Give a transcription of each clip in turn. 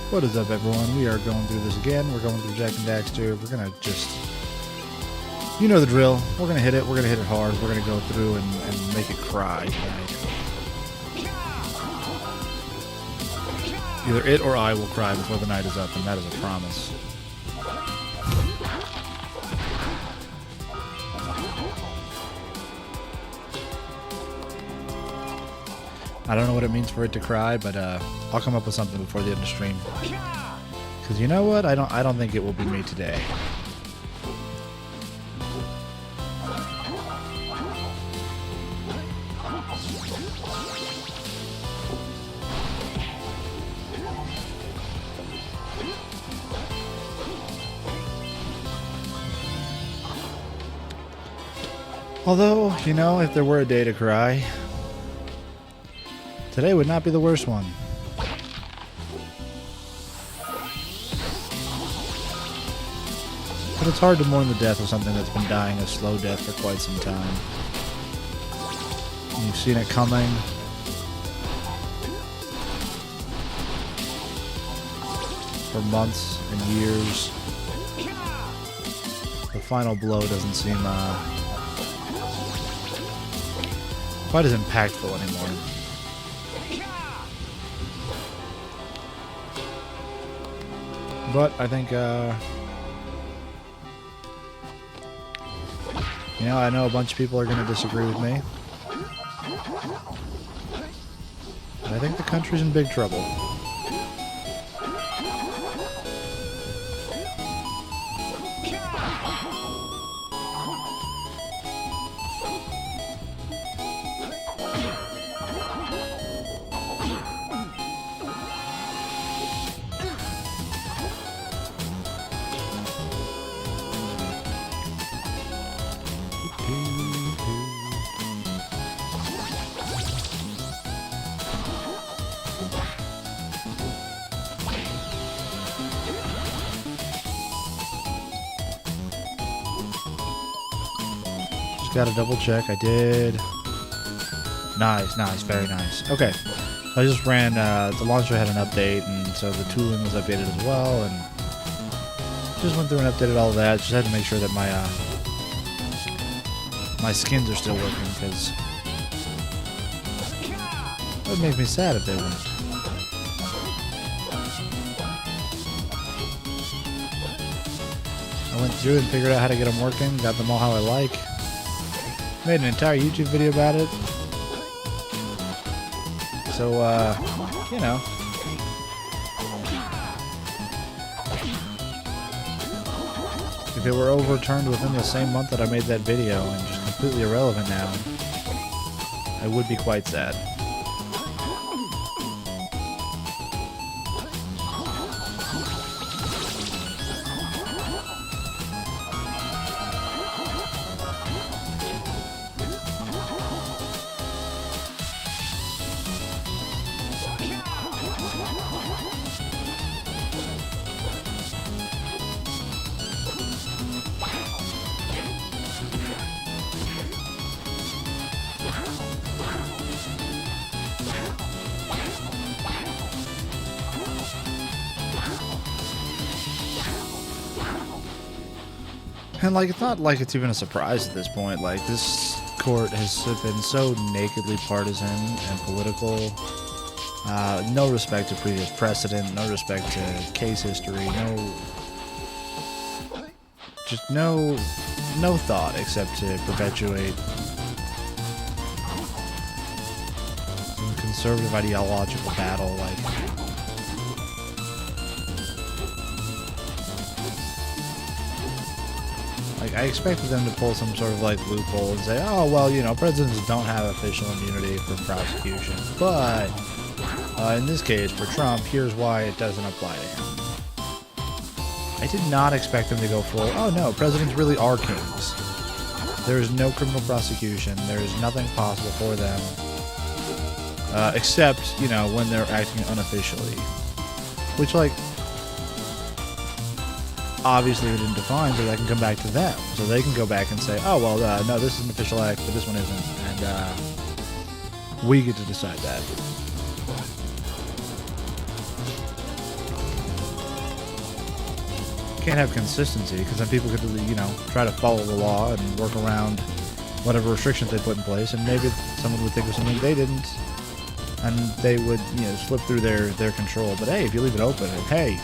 What is up, everyone? We are going through this again. We're going through Jak and Daxter. We're gonna just, you know the drill. We're gonna hit it. We're gonna hit it hard. We're gonna go through and make it cry tonight. Either it or I will cry before the night is up, and that is a promise. I don't know what it means for it to cry, but I'll come up with something before the end of the stream. Because you know what? I don't think it will be me today. Although, you know, if there were a day to cry, today would not be the worst one. But it's hard to mourn the death of something that's been dying a slow death for quite some time. And you've seen it coming. For months and years. The final blow doesn't seem quite as impactful anymore. But I think, you know, I know a bunch of people are going to disagree with me. But I think the country's in big trouble. Gotta double check. I did. Nice, nice, very nice. Okay, I just ran. The launcher had an update, and so the tooling was updated as well, and just went through and updated all of that. Just had to make sure that my skins are still working, because it would make me sad if they weren't. I went through and figured out how to get them working. Got them all how I like. Made an entire YouTube video about it. So, you know. If it were overturned within the same month that I made that video and just completely irrelevant now, I would be quite sad. And, like, it's not like it's even a surprise at this point. Like, this court has been so nakedly partisan and political. No respect to previous precedent, no respect to case history, no thought except to perpetuate some conservative ideological battle, like... I expected them to pull some sort of, like, loophole and say, oh, well, you know, presidents don't have official immunity from prosecution, but in this case, for Trump, here's why it doesn't apply to him. I did not expect them to go full, oh, no, presidents really are kings. There is no criminal prosecution. There is nothing possible for them, except, you know, when they're acting unofficially. Which, like... obviously we didn't define, so that can come back to them. So they can go back and say, oh, well, no, this is an official act, but this one isn't. And we get to decide that. can't have consistency, because then people could, you know, try to follow the law and work around whatever restrictions they put in place, and maybe someone would think of something they didn't, and they would, you know, slip through their control. But hey, if you leave it open, and hey,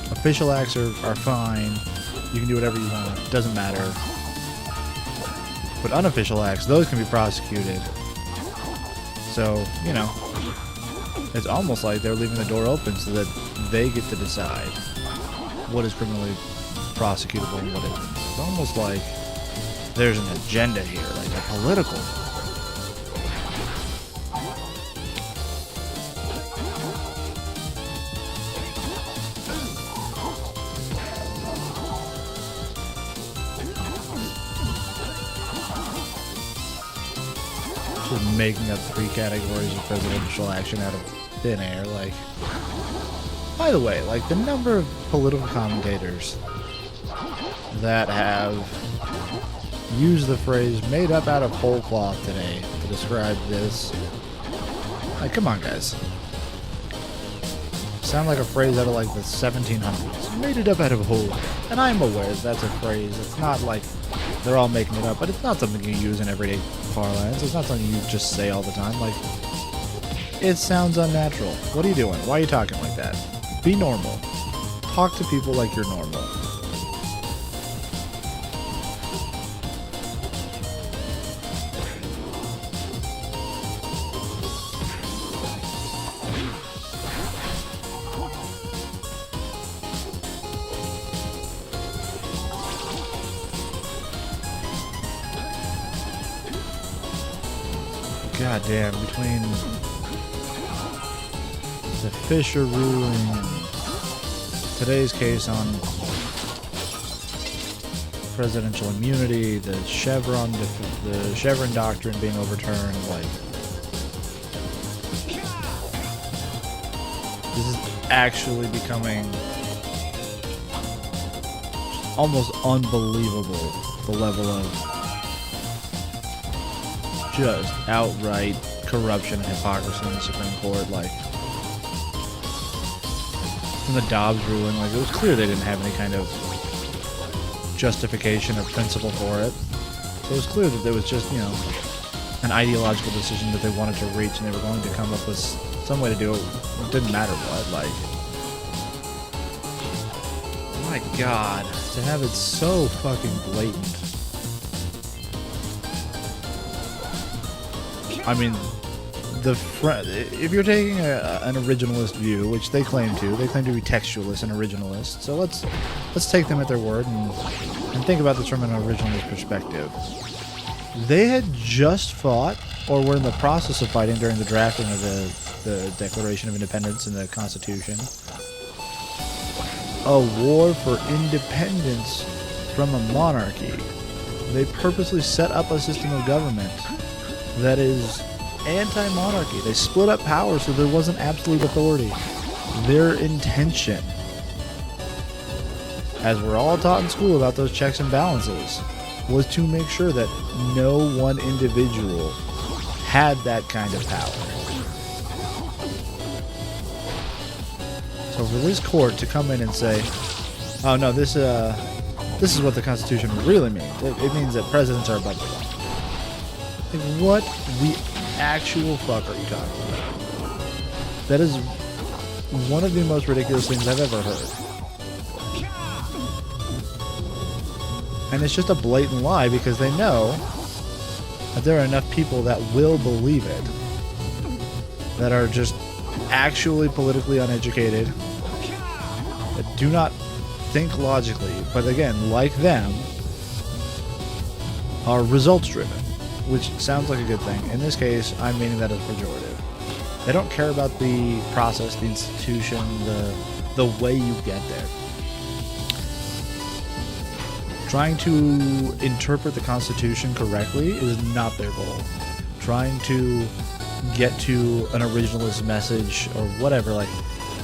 official acts are fine. You can do whatever you want. It doesn't matter. But unofficial acts, those can be prosecuted. So, you know, it's almost like they're leaving the door open so that they get to decide what is criminally prosecutable and what isn't. It's almost like there's an agenda here, like a political. Just making up 3 categories of presidential action out of thin air, like. By the way, like, the number of political commentators that have used the phrase made up out of whole cloth today to describe this. Like, come on, guys. Sound like a phrase out of, like, the 1700s. Made it up out of whole. And I'm aware that's a phrase. It's not like they're all making it up, but it's not something you use in everyday parlance. It's not something you just say all the time. Like, it sounds unnatural. What are you doing? Why are you talking like that? Be normal. Talk to people like you're normal. God damn, between the Fisher ruling and today's case on presidential immunity, the Chevron doctrine being overturned, like, this is actually becoming almost unbelievable, the level of just outright corruption and hypocrisy in the Supreme Court. Like, from the Dobbs ruling, like, it was clear they didn't have any kind of justification or principle for it. So it was clear that there was just, you know, an ideological decision that they wanted to reach, and they were going to come up with some way to do it. It didn't matter what. Like, my God, to have it so fucking blatant. I mean, if you're taking an originalist view, which they claim to be textualist and originalist, so let's take them at their word and think about this from an originalist perspective. They had just fought, or were in the process of fighting during the drafting of the Declaration of Independence and the Constitution, a war for independence from a monarchy. They purposely set up a system of government that is anti-monarchy. They split up power so there wasn't absolute authority. Their intention, as we're all taught in school about those checks and balances, was to make sure that no one individual had that kind of power. So for this court to come in and say, oh no, this is what the Constitution really means. It means that presidents are above the law. Like, what the actual fuck are you talking about? That is one of the most ridiculous things I've ever heard. And it's just a blatant lie, because they know that there are enough people that will believe it, that are just actually politically uneducated, that do not think logically, but again, like them, are results driven. Which sounds like a good thing. In this case, I'm meaning that as pejorative. They don't care about the process, the institution, the way you get there. Trying to interpret the Constitution correctly is not their goal. Trying to get to an originalist message or whatever, like,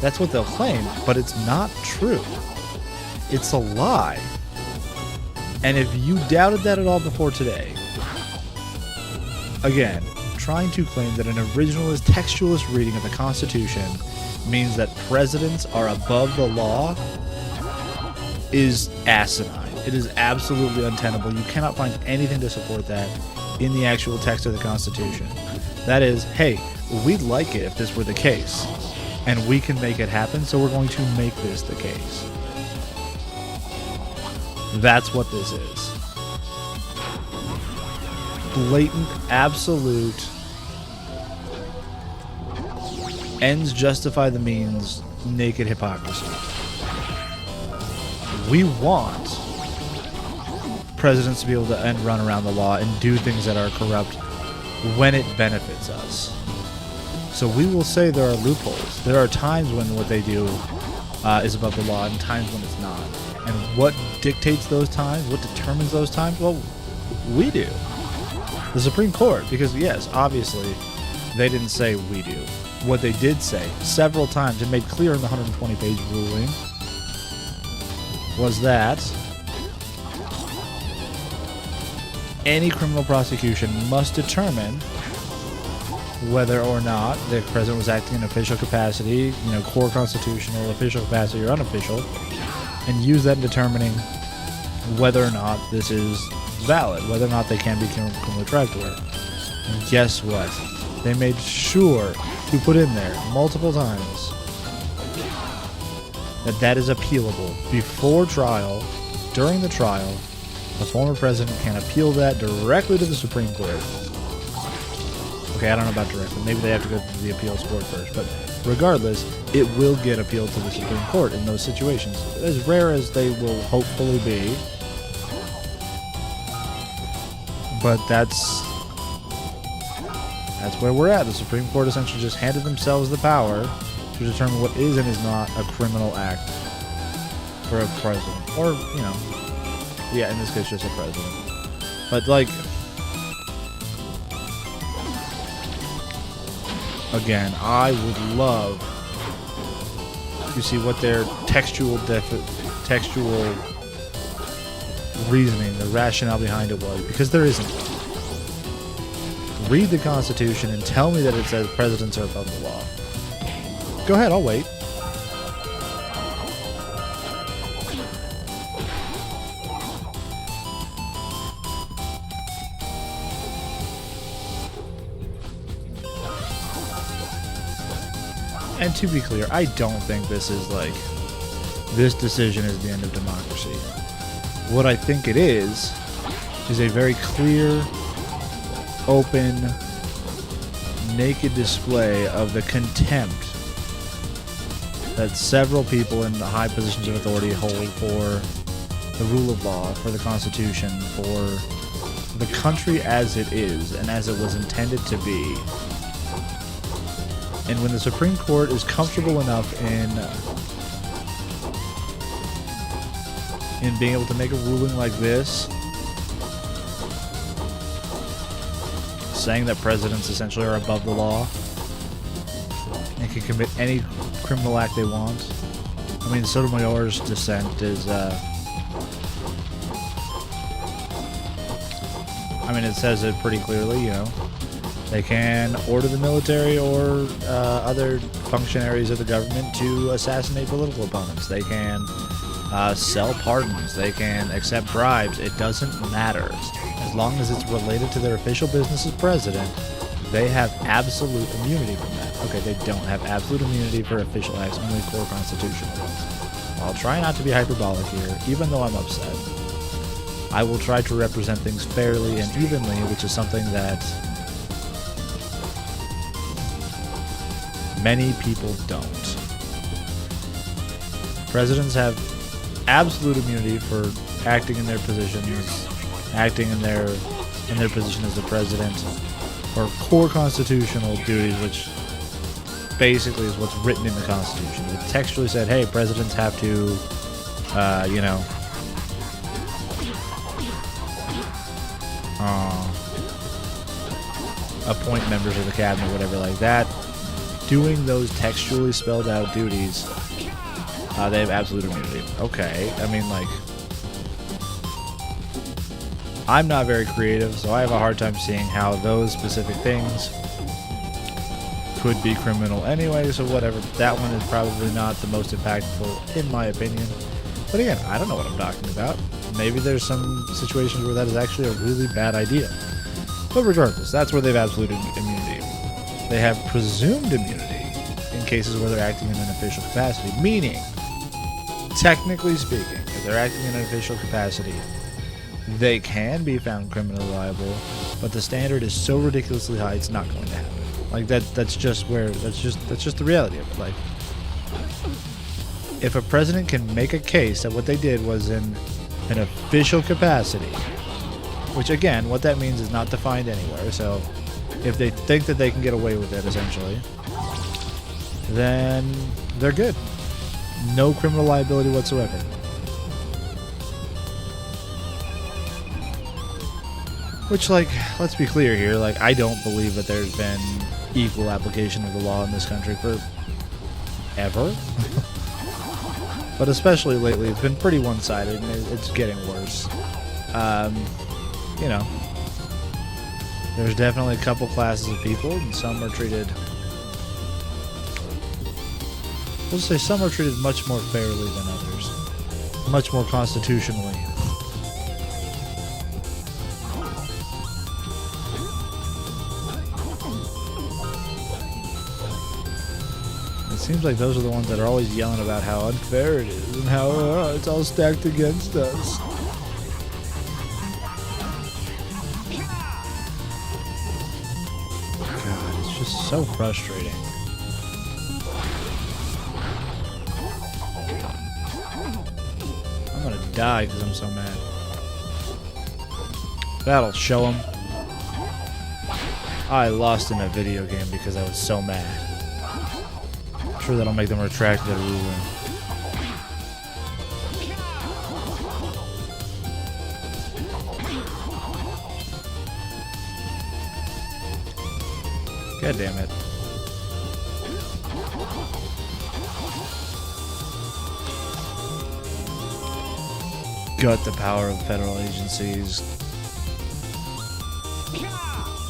that's what they'll claim, but it's not true. It's a lie. And if you doubted that at all before today, again, trying to claim that an originalist textualist reading of the Constitution means that presidents are above the law is asinine. It is absolutely untenable. You cannot find anything to support that in the actual text of the Constitution. That is, hey, we'd like it if this were the case, and we can make it happen, so we're going to make this the case. That's what this is. Blatant, absolute, ends justify the means, naked hypocrisy. We want presidents to be able to run around the law and do things that are corrupt when it benefits us. So we will say there are loopholes. There are times when what they do is above the law and times when it's not. And what dictates those times? What determines those times? Well, we do. The Supreme Court, because yes, obviously, they didn't say we do. What they did say several times and made clear in the 120-page ruling was that any criminal prosecution must determine whether or not the president was acting in official capacity, core constitutional, official capacity, or unofficial, and use that in determining whether or not this is valid, whether or not they can be criminally tried for it. And guess what? They made sure to put in there multiple times that is appealable before trial, during the trial. The former president can appeal that directly to the Supreme Court. Okay, I don't know about directly. Maybe they have to go to the appeals court first. But regardless, it will get appealed to the Supreme Court in those situations. As rare as they will hopefully be. But that's where we're at. The Supreme Court essentially just handed themselves the power to determine what is and is not a criminal act for a president. Or, yeah, in this case, just a president. But, again, I would love to see what their textual reasoning, the rationale behind it was, because there isn't. Read the Constitution and tell me that it says presidents are above the law. Go ahead, I'll wait. And to be clear, I don't think this is this decision is the end of democracy. What I think it is a very clear, open, naked display of the contempt that several people in the high positions of authority hold for the rule of law, for the Constitution, for the country as it is and as it was intended to be. And when the Supreme Court is comfortable enough in being able to make a ruling like this, saying that presidents essentially are above the law and can commit any criminal act they want. I mean, Sotomayor's dissent is, it says it pretty clearly, They can order the military or other functionaries of the government to assassinate political opponents. They can sell pardons. They can accept bribes. It doesn't matter. As long as it's related to their official business as president, they have absolute immunity from that. Okay, they don't have absolute immunity for official acts, only core constitutional ones. I'll try not to be hyperbolic here, even though I'm upset. I will try to represent things fairly and evenly, which is something that many people don't. Presidents have absolute immunity for acting in their positions, acting in their position as the president, or core constitutional duties, which basically is what's written in the Constitution. It textually said, hey, presidents have to, appoint members of the cabinet, whatever like that. Doing those textually spelled out duties, they have absolute immunity. Okay, I'm not very creative, so I have a hard time seeing how those specific things could be criminal anyway, so whatever. That one is probably not the most impactful in my opinion. But again, I don't know what I'm talking about. Maybe there's some situations where that is actually a really bad idea. But regardless, that's where they have absolute immunity. They have presumed immunity in cases where they're acting in an official capacity, meaning, technically speaking, if they're acting in an official capacity, they can be found criminally liable, but the standard is so ridiculously high it's not going to happen. Like that's just the reality of it. Like, if a president can make a case that what they did was in an official capacity, which again, what that means is not defined anywhere, so if they think that they can get away with it, essentially, then they're good. No criminal liability whatsoever. Which, like, let's be clear here, like, I don't believe that there's been equal application of the law in this country for ever. But especially lately, it's been pretty one-sided, and it's getting worse. You know, there's definitely a couple classes of people, and some are treated... We'll say some are treated much more fairly than others. Much more constitutionally. It seems like those are the ones that are always yelling about how unfair it is and how it's all stacked against us. God, it's just so frustrating. I'm gonna die because I'm so mad. That'll show him. I lost in a video game because I was so mad. I'm sure that'll make them retract their ruling. God damn it. Gut the power of federal agencies.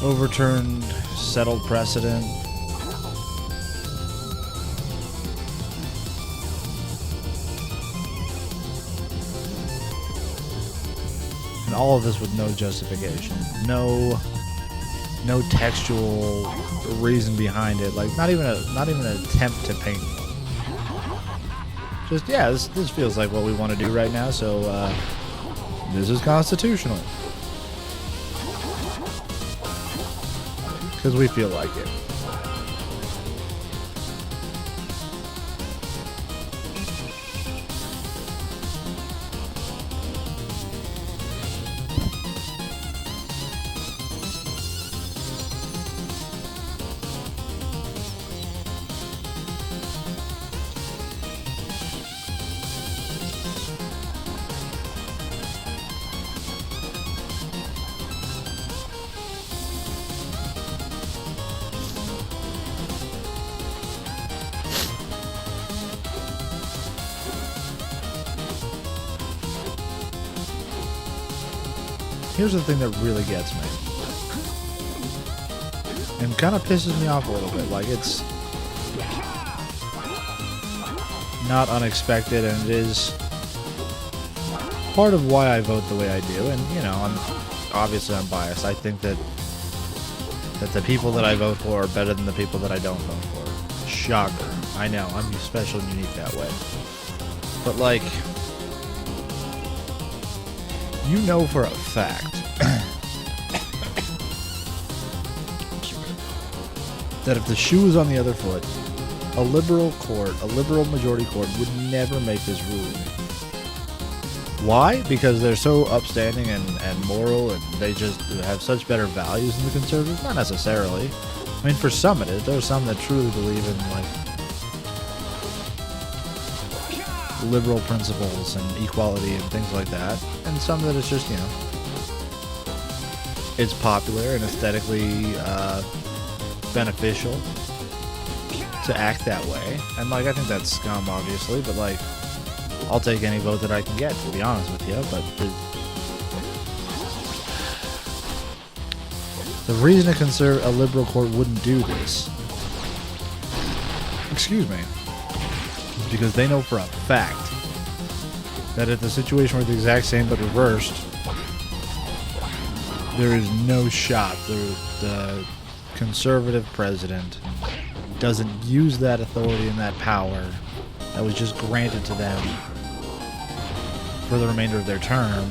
Overturned settled precedent. And all of this with no justification. No textual reason behind it. Like not even an attempt to paint one. Just, yeah, this feels like what we want to do right now, so this is constitutional. Because we feel like it. Here's the thing that really gets me. And kind of pisses me off a little bit. Like, it's not unexpected, and it is part of why I vote the way I do. And, you know, I'm biased. I think that the people that I vote for are better than the people that I don't vote for. Shocker. I know, I'm special and unique that way. But, like, you know for a fact that if the shoe was on the other foot, a liberal majority court would never make this ruling. Why? Because they're so upstanding and moral, and they just have such better values than the conservatives? Not necessarily. I mean, for some it is. There are some that truly believe in, like, liberal principles and equality and things like that, and some that it's just, you know, it's popular and aesthetically beneficial to act that way. And, like, I think that's scum, obviously, but, like, I'll take any vote that I can get, to be honest with you. But The reason a liberal court wouldn't do this, excuse me, is because they know for a fact that if the situation were the exact same but reversed, there is no shot the conservative president doesn't use that authority and that power that was just granted to them for the remainder of their term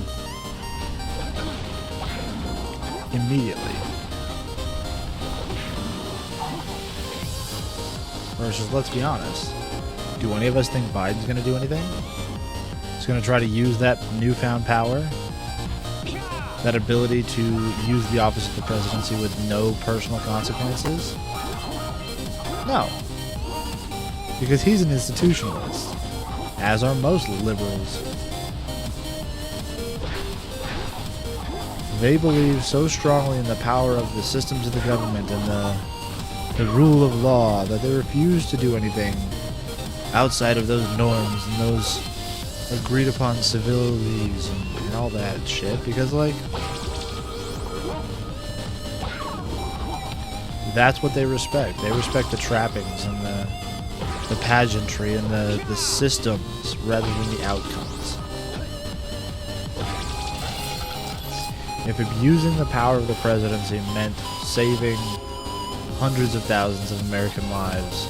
immediately. Versus, let's be honest, do any of us think Biden's going to do anything? He's going to try to use that newfound power, that ability to use the office of the presidency with no personal consequences? No. Because he's an institutionalist, as are most liberals. They believe so strongly in the power of the systems of the government and the rule of law that they refuse to do anything outside of those norms and those agreed upon civilities and all that shit, because like that's what they respect. They respect the trappings and the pageantry and the systems rather than the outcomes. If abusing the power of the presidency meant saving hundreds of thousands of American lives,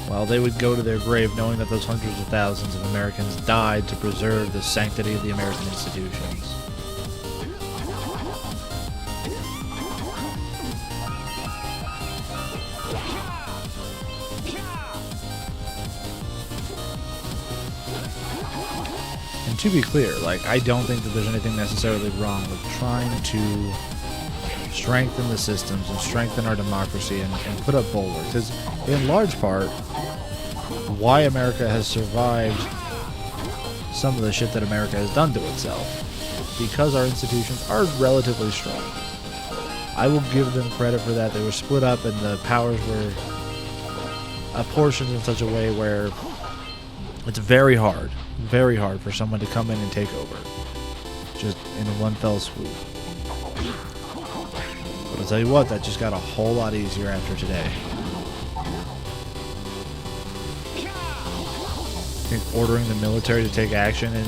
well, they would go to their grave knowing that those hundreds of thousands of Americans died to preserve the sanctity of the American institutions. And to be clear, like, I don't think that there's anything necessarily wrong with trying to strengthen the systems and strengthen our democracy and put up bulwarks. Because in large part, why America has survived some of the shit that America has done to itself, because our institutions are relatively strong. I will give them credit for that. They were split up and the powers were apportioned in such a way where it's very hard for someone to come in and take over just in one fell swoop. But I'll tell you what, that just got a whole lot easier after today. I think ordering the military to take action in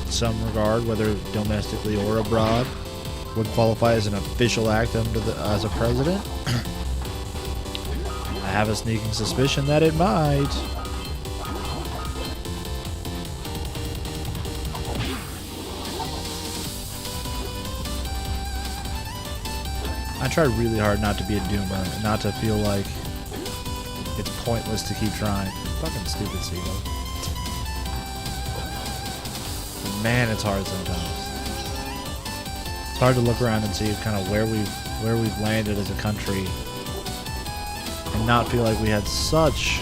some regard, whether domestically or abroad, would qualify as an official act as a president. I have a sneaking suspicion that it might. I try really hard not to be a doomer, and not to feel like it's pointless to keep trying. Fucking stupid seagull. But man, it's hard sometimes. It's hard to look around and see kind of where we've landed as a country, and not feel like we had such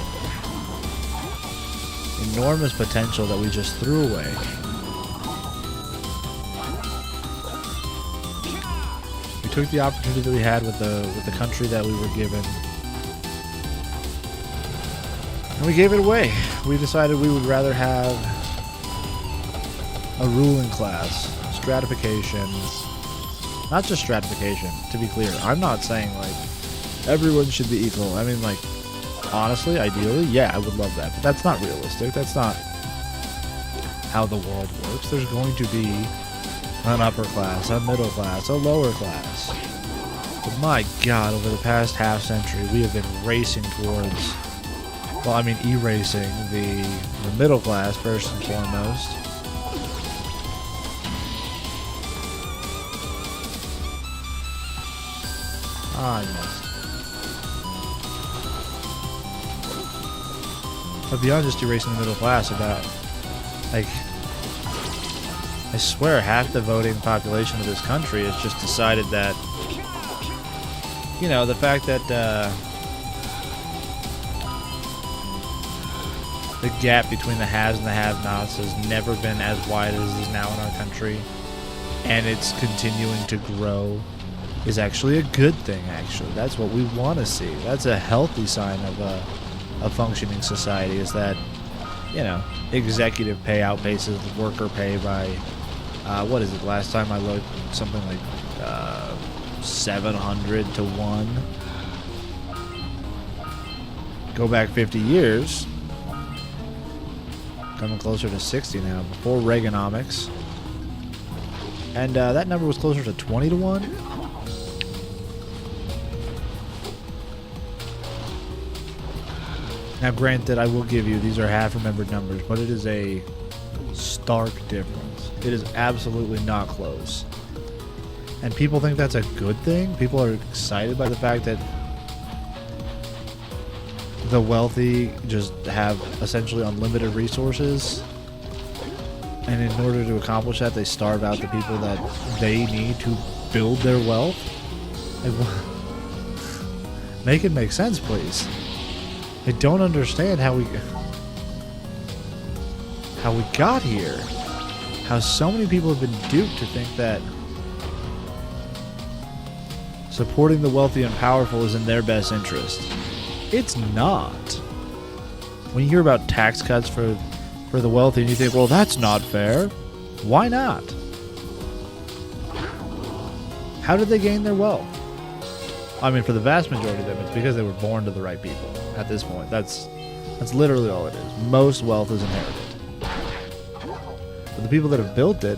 enormous potential that we just threw away. We took the opportunity that we had with the country that we were given, and we gave it away. We decided we would rather have a ruling class, stratification. Not just stratification, to be clear. I'm not saying, like, everyone should be equal. I mean, like, honestly, ideally, yeah, I would love that. But that's not realistic. That's not how the world works. There's going to be an upper class, a middle class, a lower class. But my God, over the past half century, we have been racing towards, well, I mean, erasing the middle class, first and foremost. Ah, yes. But beyond just erasing the middle class, about, like, I swear half the voting population of this country has just decided that, you know, the fact that the gap between the haves and the have-nots has never been as wide as it is now in our country, and it's continuing to grow, is actually a good thing, actually. That's what we want to see. That's a healthy sign of a functioning society, is that, you know, executive pay outpaces worker pay by, what is it, last time I looked, something like 700 to 1. Go back 50 years. Coming closer to 60 now, before Reaganomics. And that number was closer to 20 to 1. Now granted, I will give you, these are half-remembered numbers, but it is a stark difference. It is absolutely not close. And people think that's a good thing. People are excited by the fact that the wealthy just have essentially unlimited resources. And in order to accomplish that, they starve out the people that they need to build their wealth. Make it make sense, please. I don't understand how we got here. How so many people have been duped to think that supporting the wealthy and powerful is in their best interest. It's not. When you hear about tax cuts for the wealthy and you think, well, that's not fair. Why not? How did they gain their wealth? I mean, for the vast majority of them, it's because they were born to the right people. At this point, that's literally all it is. Most wealth is inherited. But the people that have built it,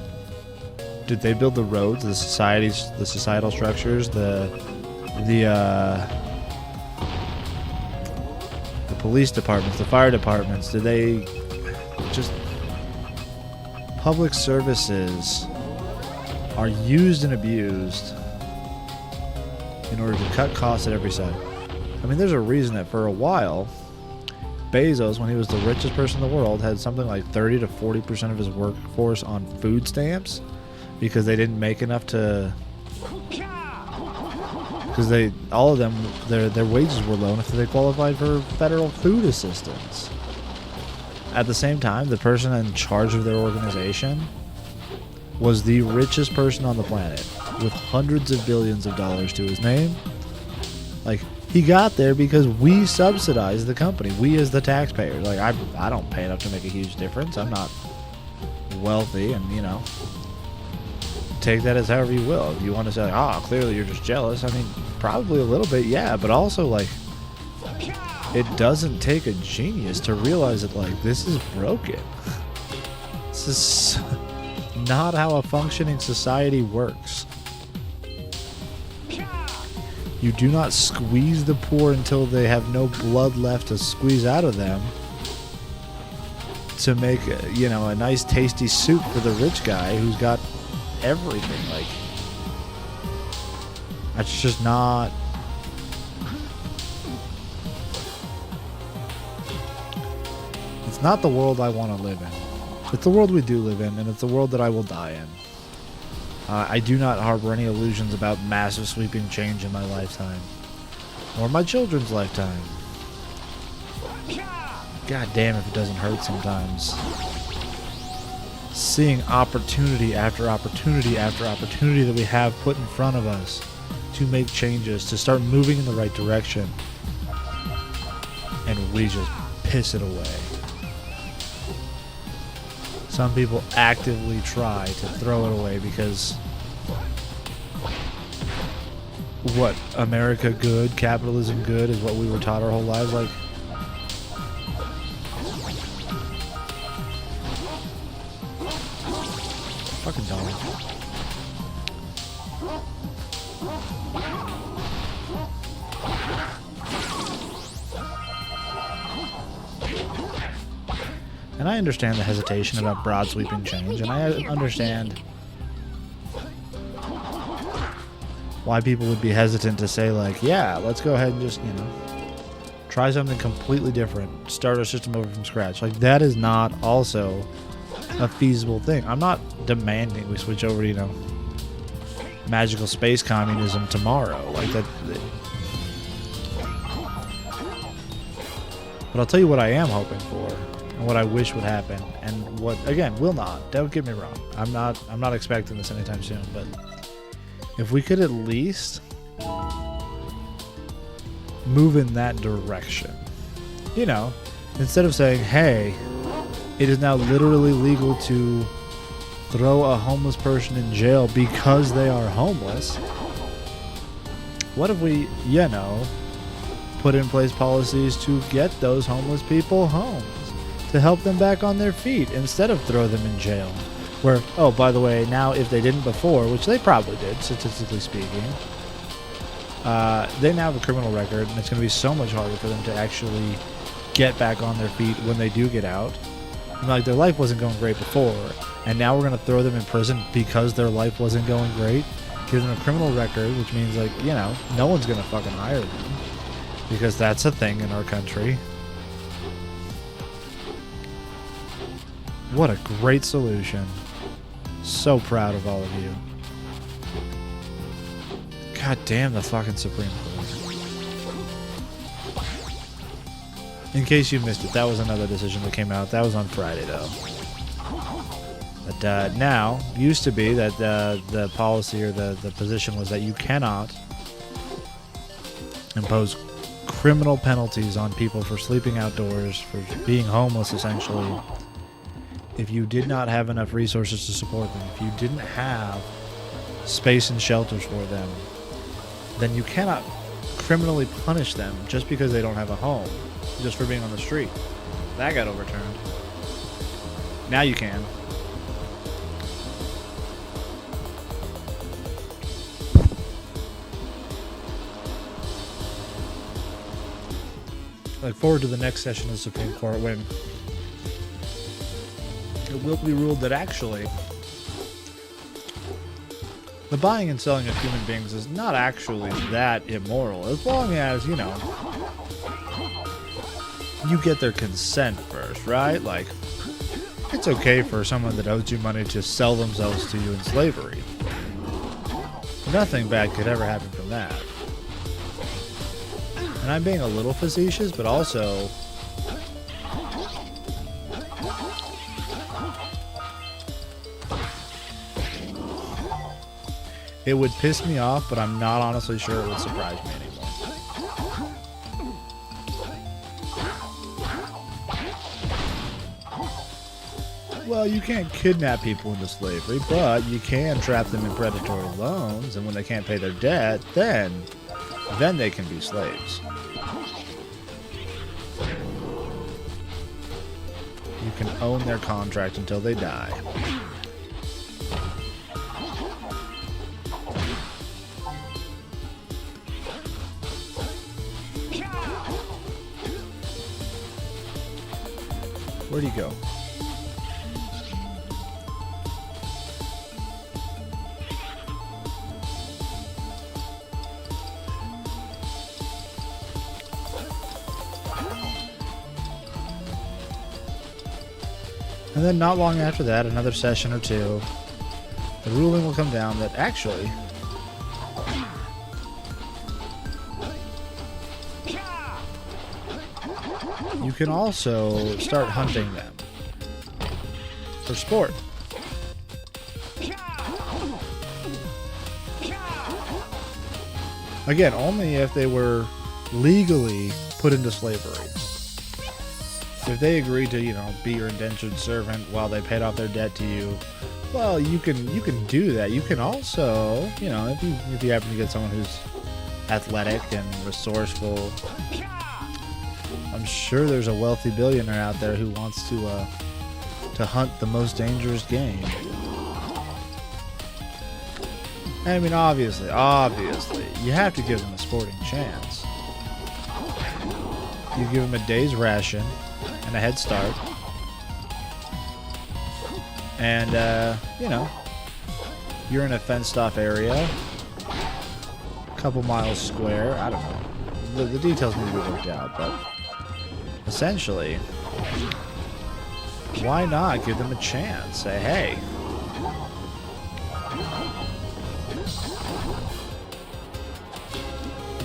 did they build the roads, the societal structures, the police departments, the fire departments? Did they just... Public services are used and abused in order to cut costs at every side. I mean, there's a reason that for a while, Bezos, when he was the richest person in the world, had something like 30 to 40% of his workforce on food stamps because they didn't make enough to... Because all of them, their wages were low enough that they qualified for federal food assistance. At the same time, the person in charge of their organization was the richest person on the planet with hundreds of billions of dollars to his name. Like, he got there because we subsidized the company. We as the taxpayer. Like, I don't pay enough to make a huge difference. I'm not wealthy, and, you know, take that as however you will. If you want to say, like, clearly you're just jealous. I mean, probably a little bit, yeah, but also, like, it doesn't take a genius to realize that, like, this is broken. This is not how a functioning society works. You do not squeeze the poor until they have no blood left to squeeze out of them to make, you know, a nice tasty soup for the rich guy who's got everything. Like, that's just not... It's not the world I want to live in. It's the world we do live in, and it's the world that I will die in. I do not harbor any illusions about massive sweeping change in my lifetime. Or my children's lifetime. God damn if it doesn't hurt sometimes. Seeing opportunity after opportunity after opportunity that we have put in front of us to make changes, to start moving in the right direction. And we just piss it away. Some people actively try to throw it away because what, America good, capitalism good is what we were taught our whole lives. Like, fucking dog. And I understand the hesitation about broad sweeping change, and I understand why people would be hesitant to say, like, yeah, let's go ahead and just, you know, try something completely different, start our system over from scratch. Like, that is not also a feasible thing. I'm not demanding we switch over to, you know, magical space communism tomorrow. Like, that. But I'll tell you what I am hoping for. And what I wish would happen, and what, again, will not. Don't get me wrong. I'm not expecting this anytime soon, but if we could at least move in that direction. You know, instead of saying, hey, it is now literally legal to throw a homeless person in jail because they are homeless. What if we, you know, put in place policies to get those homeless people homes, to help them back on their feet instead of throw them in jail? Where, oh, by the way, now if they didn't before, which they probably did, statistically speaking, they now have a criminal record, and it's going to be so much harder for them to actually get back on their feet when they do get out. And, like, their life wasn't going great before, and now we're going to throw them in prison because their life wasn't going great. Give them a criminal record, which means, like, you know, no one's going to fucking hire them, because that's a thing in our country. What a great solution. So proud of all of you. God damn the fucking Supreme Court. In case you missed it, that was another decision that came out. That was on Friday, though. But now, used to be that the policy or the position was that you cannot impose criminal penalties on people for sleeping outdoors, for being homeless, essentially, if you did not have enough resources to support them, if you didn't have space and shelters for them, then you cannot criminally punish them just because they don't have a home, just for being on the street. That got overturned. Now you can. I look forward to the next session of the Supreme Court when it will be ruled that actually the buying and selling of human beings is not actually that immoral, as long as, you know, you get their consent first, right? Like, it's okay for someone that owes you money to sell themselves to you in slavery. Nothing bad could ever happen from that. And I'm being a little facetious, but also it would piss me off, but I'm not honestly sure it would surprise me anymore. Well, you can't kidnap people into slavery, but you can trap them in predatory loans, and when they can't pay their debt, then they can be slaves. You can own their contract until they die. Where'd he go? And then not long after that, another session or two, the ruling will come down that actually you can also start hunting them for sport. Again, only if they were legally put into slavery. If they agreed to, you know, be your indentured servant while they paid off their debt to you, well, you can do that. You can also, you know, if you happen to get someone who's athletic and resourceful, I'm sure there's a wealthy billionaire out there who wants to hunt the most dangerous game. I mean, obviously, you have to give them a sporting chance. You give them a day's ration and a head start, and you know, you're in a fenced-off area, a couple miles square. I don't know. The details need to be worked out, but essentially, why not give them a chance? Say, hey,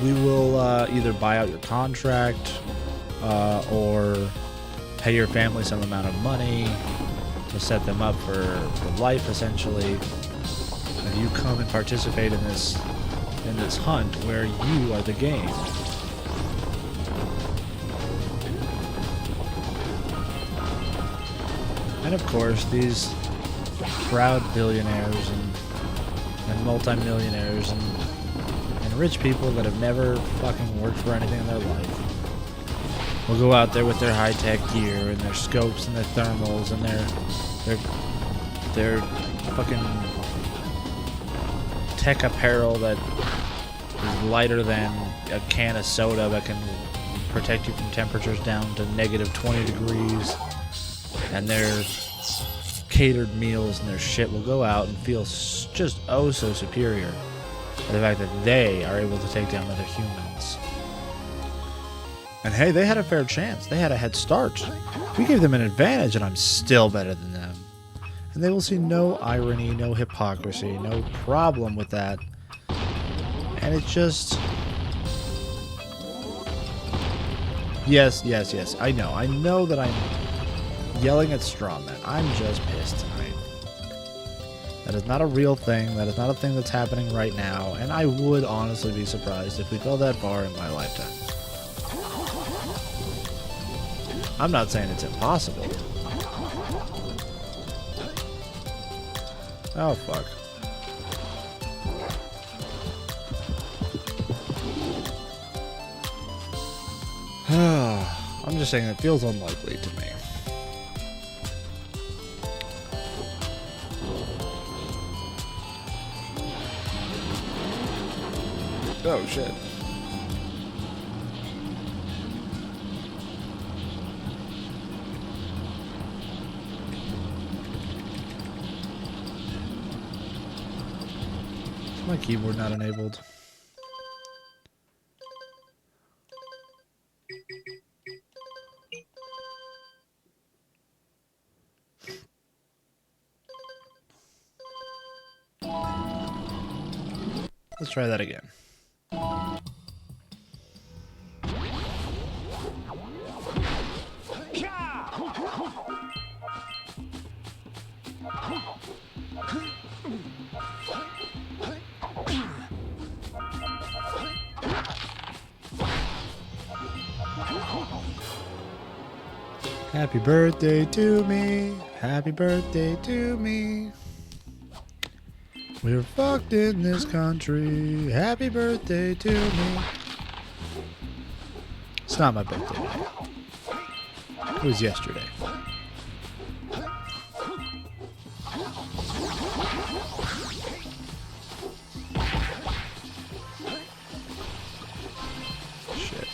we will either buy out your contract or pay your family some amount of money to set them up for life, essentially. If you come and participate in this hunt where you are the game. And of course, these proud billionaires and multimillionaires and rich people that have never fucking worked for anything in their life will go out there with their high-tech gear and their scopes and their thermals and their fucking tech apparel that is lighter than a can of soda that can protect you from temperatures down to negative 20 degrees, and their catered meals and their shit will go out and feel just oh so superior to the fact that they are able to take down other humans. And hey, they had a fair chance. They had a head start. We gave them an advantage, and I'm still better than them. And they will see no irony, no hypocrisy, no problem with that. And it's just... Yes. I know that I'm yelling at straw men. I'm just pissed tonight. That is not a real thing. That is not a thing that's happening right now. And I would honestly be surprised if we go that far in my lifetime. I'm not saying it's impossible. Oh, fuck. I'm just saying it feels unlikely to me. Oh, shit. Is my keyboard not enabled? Let's try that again. Happy birthday to me. Happy birthday to me. We're fucked in this country. Happy birthday to me. It's not my birthday today. It was yesterday. Shit.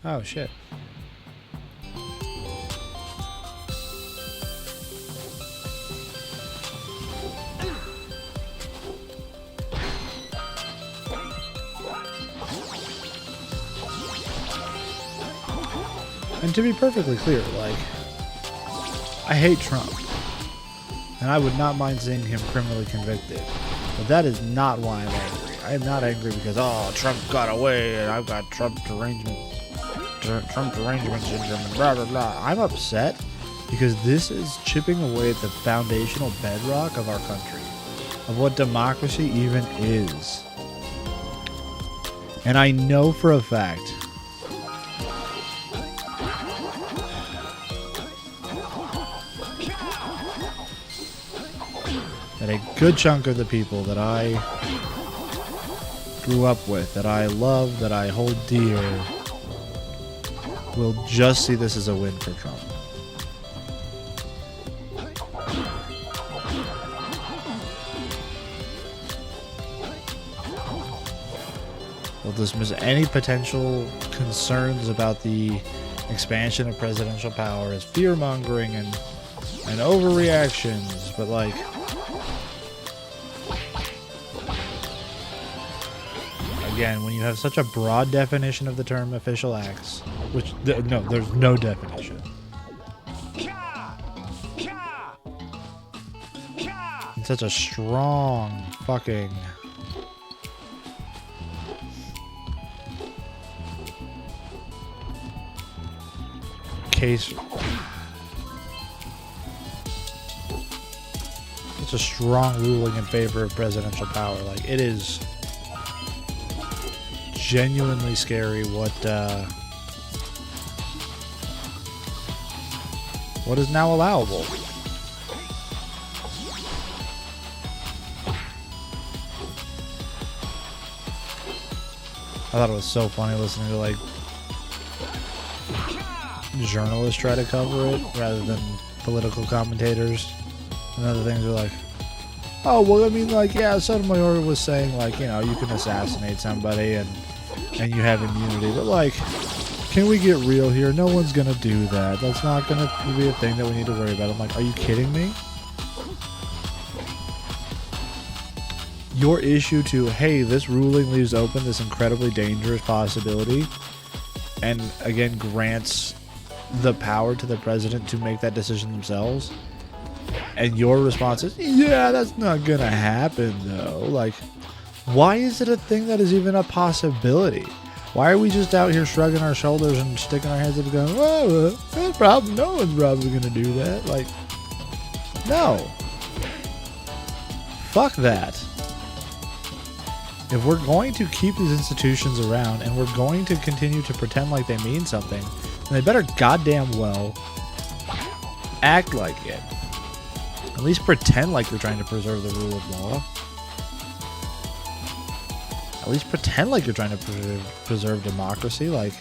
Oh, shit. And to be perfectly clear, like, I hate Trump. And I would not mind seeing him criminally convicted. But that is not why I'm angry. I am not angry because, oh, Trump got away and I've got Trump derangement syndrome and blah, blah, blah. I'm upset because this is chipping away at the foundational bedrock of our country, of what democracy even is. And I know for a fact that a good chunk of the people that I grew up with, that I love, that I hold dear, will just see this as a win for Trump. They'll dismiss any potential concerns about the expansion of presidential power as fear-mongering and overreactions, but like, again, when you have such a broad definition of the term official acts, which, no, there's no definition. And such a strong fucking case. It's a strong ruling in favor of presidential power. Like, it is genuinely scary what is now allowable. I thought it was so funny listening to like journalists try to cover it rather than political commentators and other things. Are like, oh well, I mean, like, yeah, Sotomayor was saying, like, you know, you can assassinate somebody and you have immunity, but like, can we get real here? No one's gonna do that. That's not gonna be a thing that we need to worry about. I'm like, are you kidding me? Your issue to, hey, this ruling leaves open this incredibly dangerous possibility and again grants the power to the president to make that decision themselves, and your response is, yeah, that's not gonna happen though. Like, why is it a thing that is even a possibility? Why are we just out here shrugging our shoulders and sticking our heads up and going, oh, no one's probably gonna do that? Like, no, fuck that. If we're going to keep these institutions around and we're going to continue to pretend like they mean something, then they better goddamn well act like it. At least pretend like you're trying to preserve the rule of law. At least pretend like you're trying to preserve democracy. Like,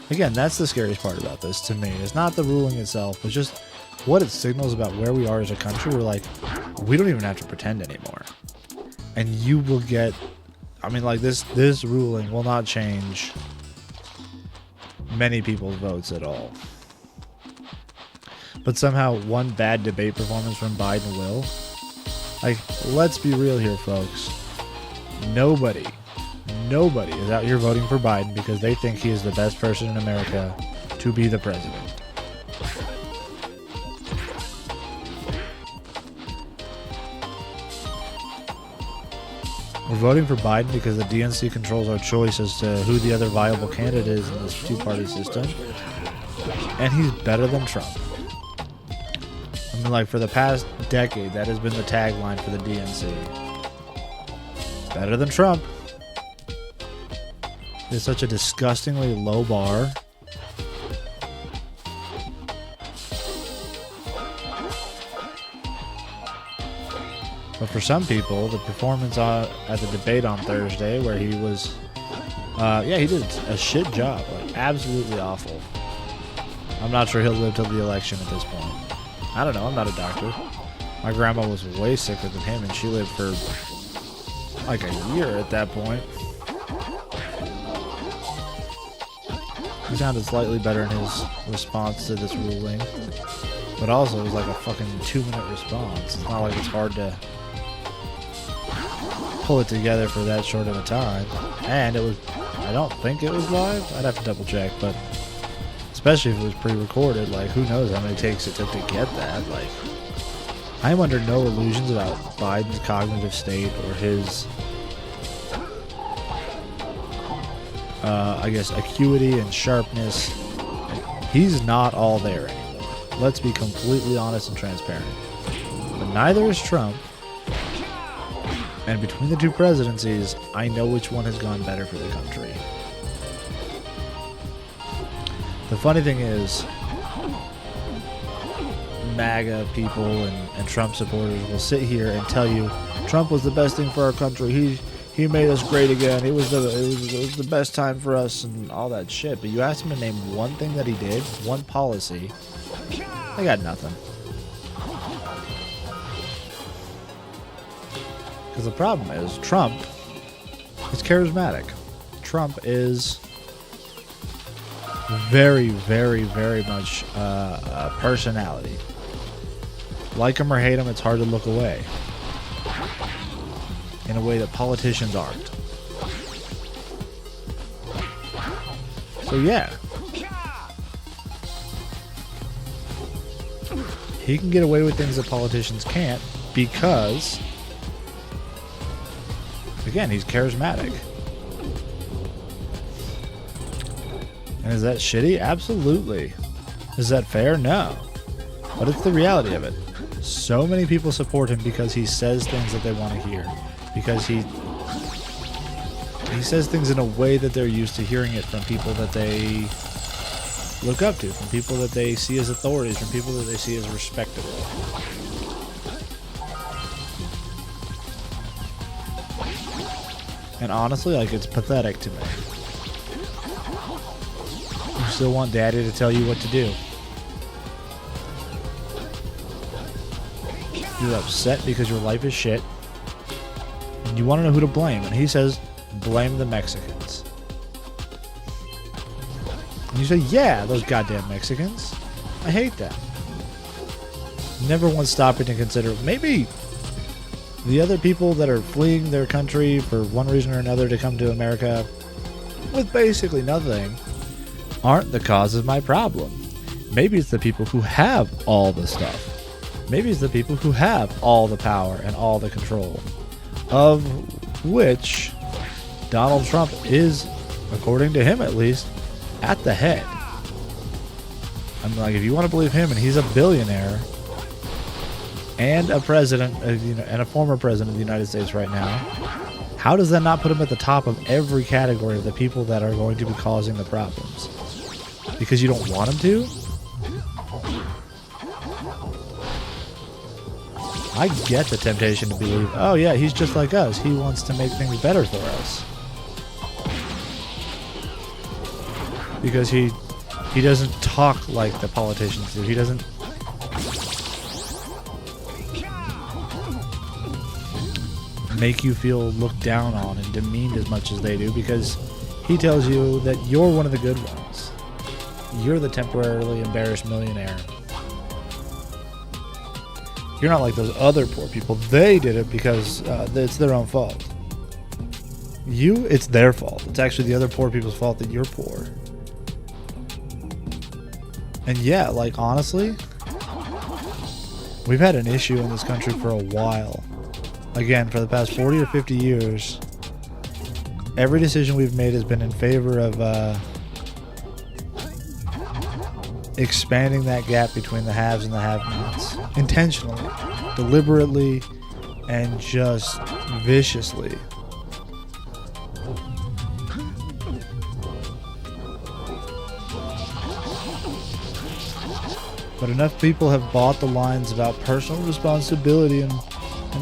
again, that's the scariest part about this to me. It's not the ruling itself, but just what it signals about where we are as a country. We're like, we don't even have to pretend anymore. And you will get, I mean, like, this ruling will not change many people's votes at all. But somehow one bad debate performance from Biden will. Like, let's be real here, folks. Nobody is out here voting for Biden because they think he is the best person in America to be the president. We're voting for Biden because the DNC controls our choice as to who the other viable candidate is in this two-party system. And he's better than Trump. I mean, like, for the past decade, that has been the tagline for the DNC. Better than Trump. It's such a disgustingly low bar. But for some people, the performance at the debate on Thursday, where he was, he did a shit job, like absolutely awful. I'm not sure he'll live till the election at this point. I don't know. I'm not a doctor. My grandma was way sicker than him, and she lived for like a year at that point. He sounded slightly better in his response to this ruling, but also it was like a fucking 2-minute response. It's not like it's hard to pull it together for that short of a time. And it was, I don't think it was live. I'd have to double check, but especially if it was pre-recorded, like, who knows how many takes it took to get that. Like, I'm under no illusions about Biden's cognitive state or his I guess acuity and sharpness. He's not all there anymore. Let's be completely honest and transparent. But neither is Trump. And between the two presidencies, I know which one has gone better for the country. The funny thing is, MAGA people and Trump supporters will sit here and tell you Trump was the best thing for our country. He made us great again. It was the best time for us and all that shit. But you asked him to name one thing that he did, one policy, they got nothing. Because the problem is, Trump is charismatic. Trump is very, very, very much a personality. Like him or hate him, it's hard to look away. In a way that politicians aren't. So yeah. He can get away with things that politicians can't because, again, he's charismatic. And is that shitty? Absolutely. Is that fair? No. But it's the reality of it. So many people support him because he says things that they want to hear. Because he He says things in a way that they're used to hearing it from people that they look up to, from people that they see as authorities, from people that they see as respectable. And honestly, like, it's pathetic to me. You still want daddy to tell you what to do. You're upset because your life is shit. And you want to know who to blame. And he says, blame the Mexicans. And you say, yeah, those goddamn Mexicans. I hate them. Never once stopping to consider, maybe the other people that are fleeing their country for one reason or another to come to America with basically nothing aren't the cause of my problem. Maybe it's the people who have all the stuff. Maybe it's the people who have all the power and all the control, of which Donald Trump is, according to him at least, at the head. I'm like, if you want to believe him, and he's a billionaire and a president, and a former president of the United States right now, how does that not put him at the top of every category of the people that are going to be causing the problems? Because you don't want him to? I get the temptation to believe, oh yeah, he's just like us. He wants to make things better for us. Because he doesn't talk like the politicians do. He doesn't make you feel looked down on and demeaned as much as they do, because he tells you that you're one of the good ones. You're the temporarily embarrassed millionaire. You're not like those other poor people. They did it because it's their own fault. You, it's their fault. It's actually the other poor people's fault that you're poor. And yeah, like, honestly, we've had an issue in this country for a while. Again, for the past 40 or 50 years, every decision we've made has been in favor of expanding that gap between the haves and the have-nots. Intentionally, deliberately, and just viciously. But enough people have bought the lines about personal responsibility and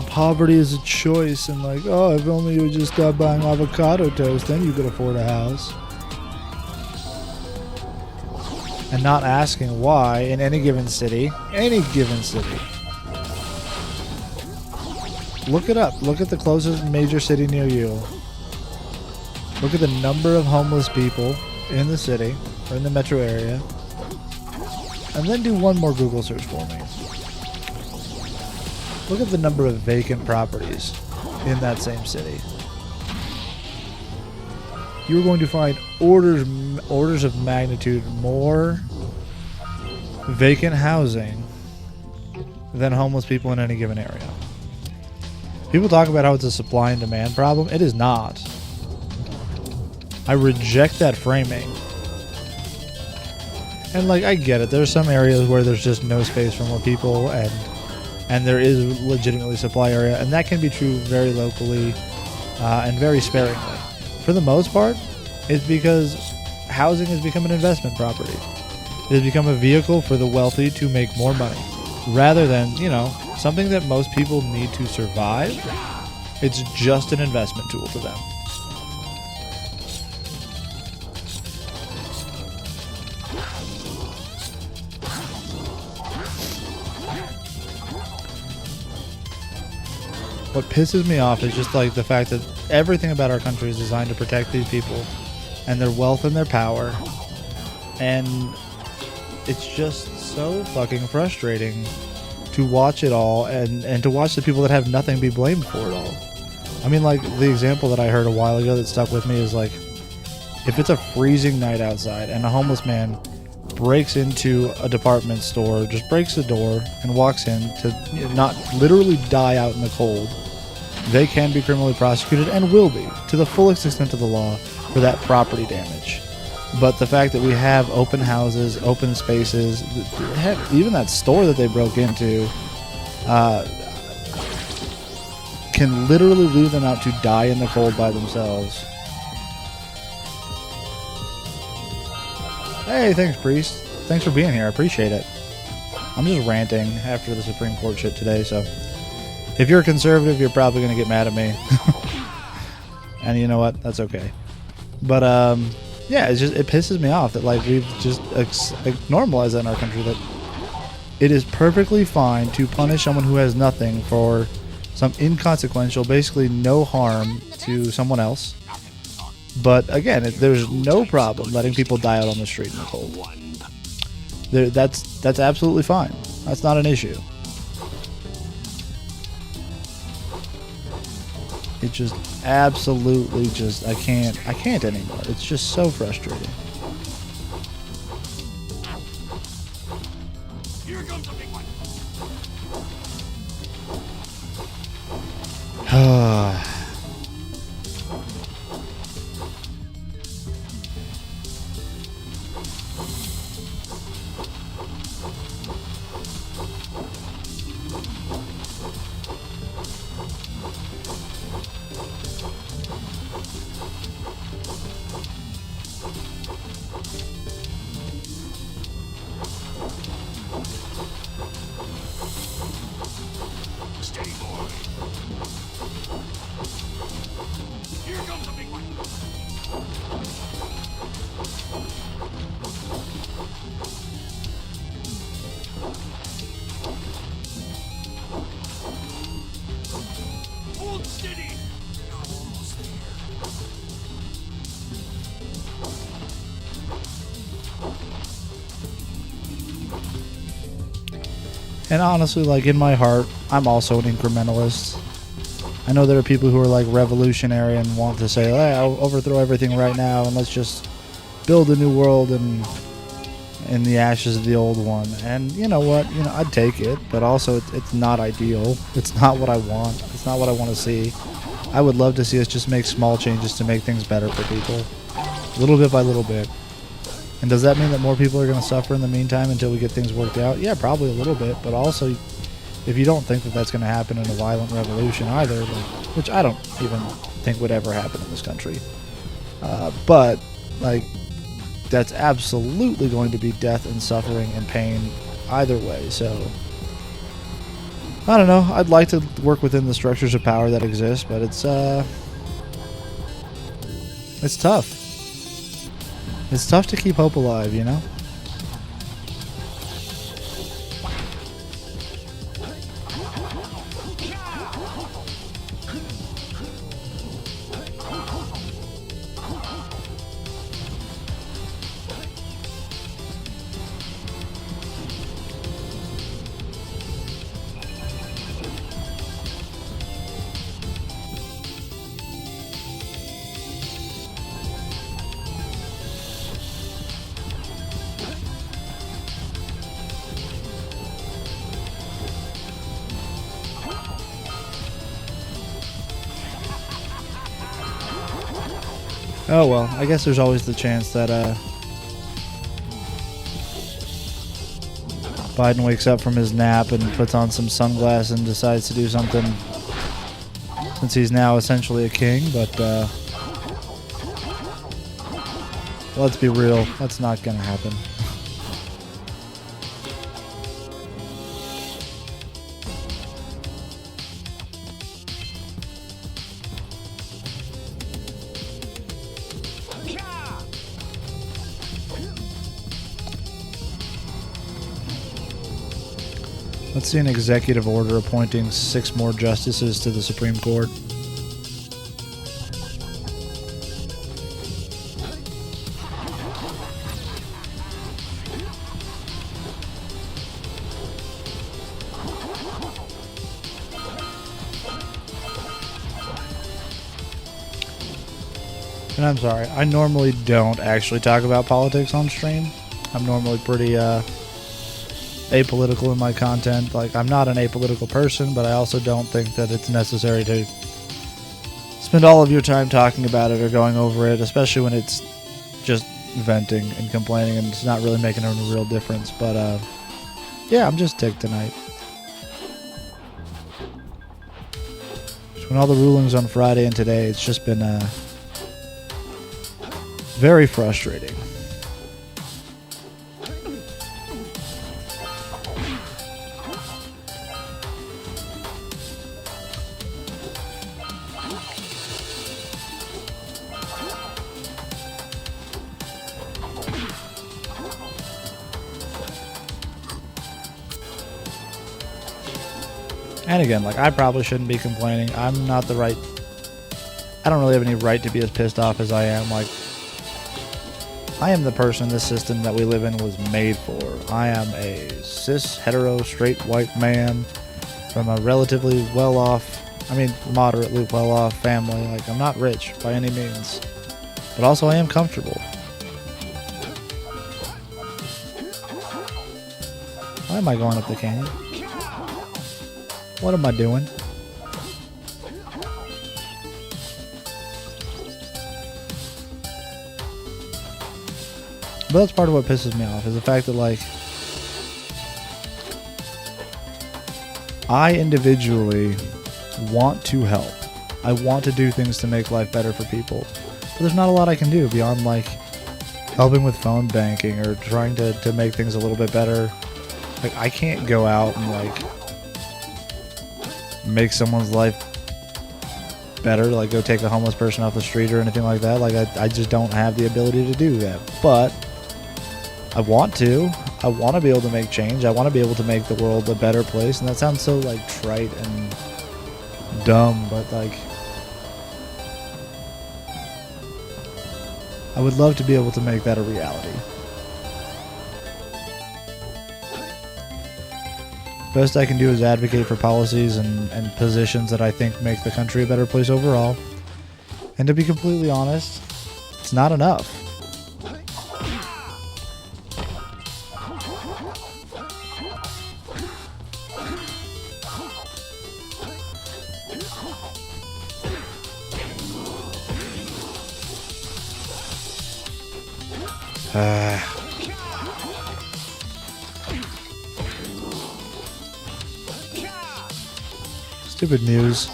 poverty is a choice, and like, oh, if only you would just stop buying avocado toast, then you could afford a house. And not asking why in any given city, look it up. Look at the closest major city near you. Look at the number of homeless people in the city or in the metro area. And then do one more Google search for me. Look at the number of vacant properties in that same city. You're going to find orders of magnitude more vacant housing than homeless people in any given area. People talk about how it's a supply and demand problem. It is not. I reject that framing. And like, I get it. There's some areas where there's just no space for more people, and there is legitimately supply area, and that can be true very locally and very sparingly. For the most part, it's because housing has become an investment property. It has become a vehicle for the wealthy to make more money, rather than, something that most people need to survive. It's just an investment tool to them. What pisses me off is just like the fact that everything about our country is designed to protect these people and their wealth and their power, and it's just so fucking frustrating to watch it all and to watch the people that have nothing be blamed for it all. I mean, like, the example that I heard a while ago that stuck with me is like, if it's a freezing night outside and a homeless man breaks into a department store, just breaks the door and walks in to not literally die out in the cold, they can be criminally prosecuted and will be to the fullest extent of the law for that property damage. But the fact that we have open houses, open spaces, heck, even that store that they broke into can literally leave them out to die in the cold by themselves Hey, thanks, Priest. Thanks for being here. I appreciate it. I'm just ranting after the Supreme Court shit today, so if you're a conservative, you're probably going to get mad at me. And you know what? That's okay. But, yeah, it pisses me off that, like, we've just normalized that in our country, that it is perfectly fine to punish someone who has nothing for some inconsequential, basically no harm to someone else. But again, there's no problem letting people die out on the street in the cold. That's absolutely fine. That's not an issue. It just absolutely just I can't anymore. It's just so frustrating. Here comes the big one. Steady, boy. Here comes the big one. Hold steady. You're almost there. And honestly, like, in my heart, I'm also an incrementalist. I know there are people who are like revolutionary and want to say, hey, I'll overthrow everything right now and let's just build a new world and in the ashes of the old one. And you know what? I'd take it, but also it's not ideal. It's not what I want. It's not what I want to see. I would love to see us just make small changes to make things better for people, little bit by little bit. And does that mean that more people are going to suffer in the meantime until we get things worked out? Yeah, probably a little bit. But also, if you don't think that that's going to happen in a violent revolution either, which I don't even think would ever happen in this country, but like that's absolutely going to be death and suffering and pain either way. So I don't know. I'd like to work within the structures of power that exist, but it's tough. It's tough to keep hope alive, you know? Oh well, I guess there's always the chance that Biden wakes up from his nap and puts on some sunglasses and decides to do something, since he's now essentially a king, but let's be real, that's not gonna happen. Let's see an executive order appointing 6 more justices to the Supreme Court. And I'm sorry, I normally don't actually talk about politics on stream. I'm normally pretty apolitical in my content. Like, I'm not an apolitical person, but I also don't think that it's necessary to spend all of your time talking about it or going over it, especially when it's just venting and complaining and it's not really making a real difference. But yeah, I'm just ticked tonight. Between all the rulings on Friday and today, it's just been very frustrating. And again, like, I probably shouldn't be complaining. I'm not the right... I don't really have any right to be as pissed off as I am. Like, I am the person this system that we live in was made for. I am a cis, hetero, straight, white man from a relatively well-off, I mean, moderately well-off family. Like, I'm not rich by any means. But also, I am comfortable. Why am I going up the canyon? What am I doing? But that's part of what pisses me off, is the fact that, like, I individually want to help. I want to do things to make life better for people. But there's not a lot I can do beyond, like, helping with phone banking or trying to make things a little bit better. Like, I can't go out and, like, make someone's life better, like go take a homeless person off the street or anything like that. Like, I just don't have the ability to do that. But I want to. I want to be able to make change. I want to be able to make the world a better place. And that sounds so, like, trite and dumb, but, like, I would love to be able to make that a reality. Best I can do is advocate for policies and positions that I think make the country a better place overall. And to be completely honest, it's not enough. Stupid news.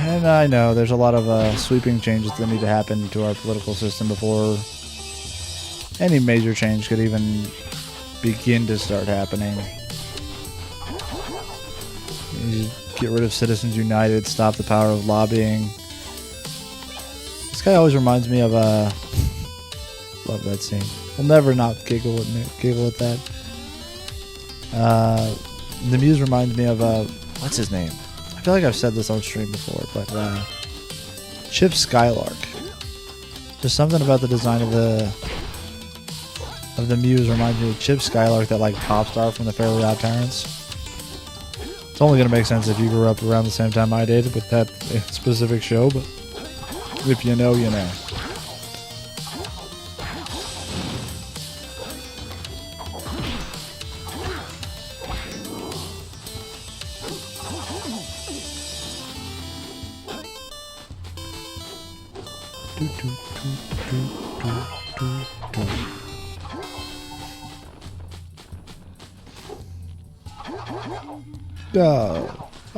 And I know there's a lot of sweeping changes that need to happen to our political system before any major change could even begin to start happening. You get rid of Citizens United, stop the power of lobbying. This guy always reminds me of love that scene. I'll never not giggle at that. The muse reminds me of what's his name? I feel like I've said this on stream before, but Chip Skylark. Just something about the design of the muse reminds me of Chip Skylark, that, like, pop star from the Fairly Odd Parents. It's only gonna make sense if you grew up around the same time I did with that specific show, but if you know, you know.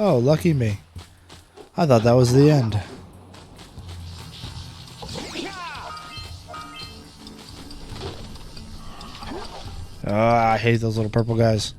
Oh, lucky me. I thought that was the end. I hate those little purple guys.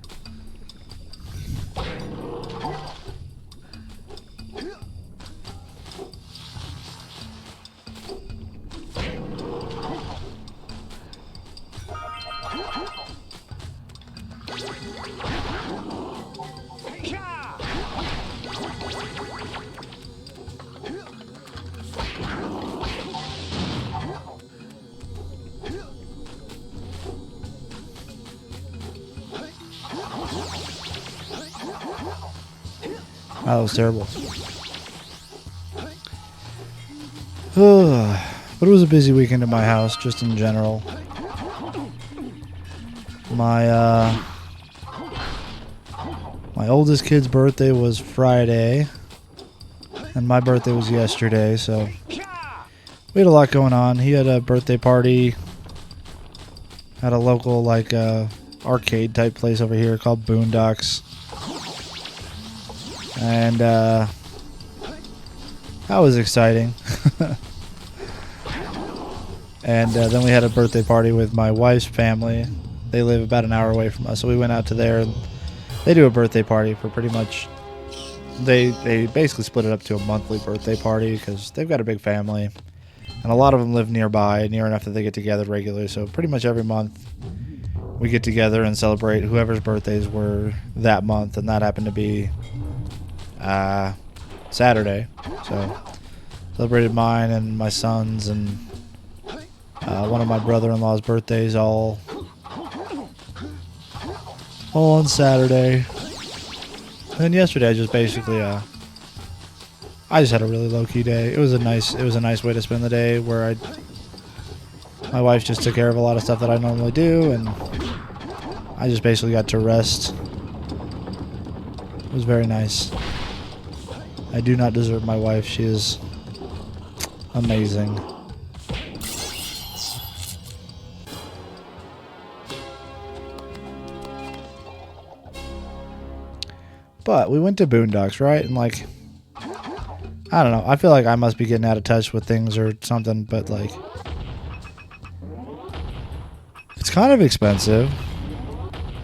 That was terrible. But it was a busy weekend at my house, just in general. My oldest kid's birthday was Friday, and my birthday was yesterday, so we had a lot going on. He had a birthday party at a local, like, arcade type place over here called Boondocks. And that was exciting. And then we had a birthday party with my wife's family. They live about an hour away from us, so we went out to there. And they do a birthday party for pretty much. They basically split it up to a monthly birthday party because they've got a big family, and a lot of them live nearby, near enough that they get together regularly. So pretty much every month we get together and celebrate whoever's birthdays were that month, and that happened to be Saturday. So celebrated mine and my son's and one of my brother-in-law's birthdays all on Saturday. And yesterday I just basically I just had a really low-key day. It was a nice way to spend the day where my wife just took care of a lot of stuff that I normally do, and I just basically got to rest. It was very nice. I do not deserve my wife. She is amazing. But we went to Boondocks, right? And like, I don't know. I feel like I must be getting out of touch with things or something, but like, it's kind of expensive.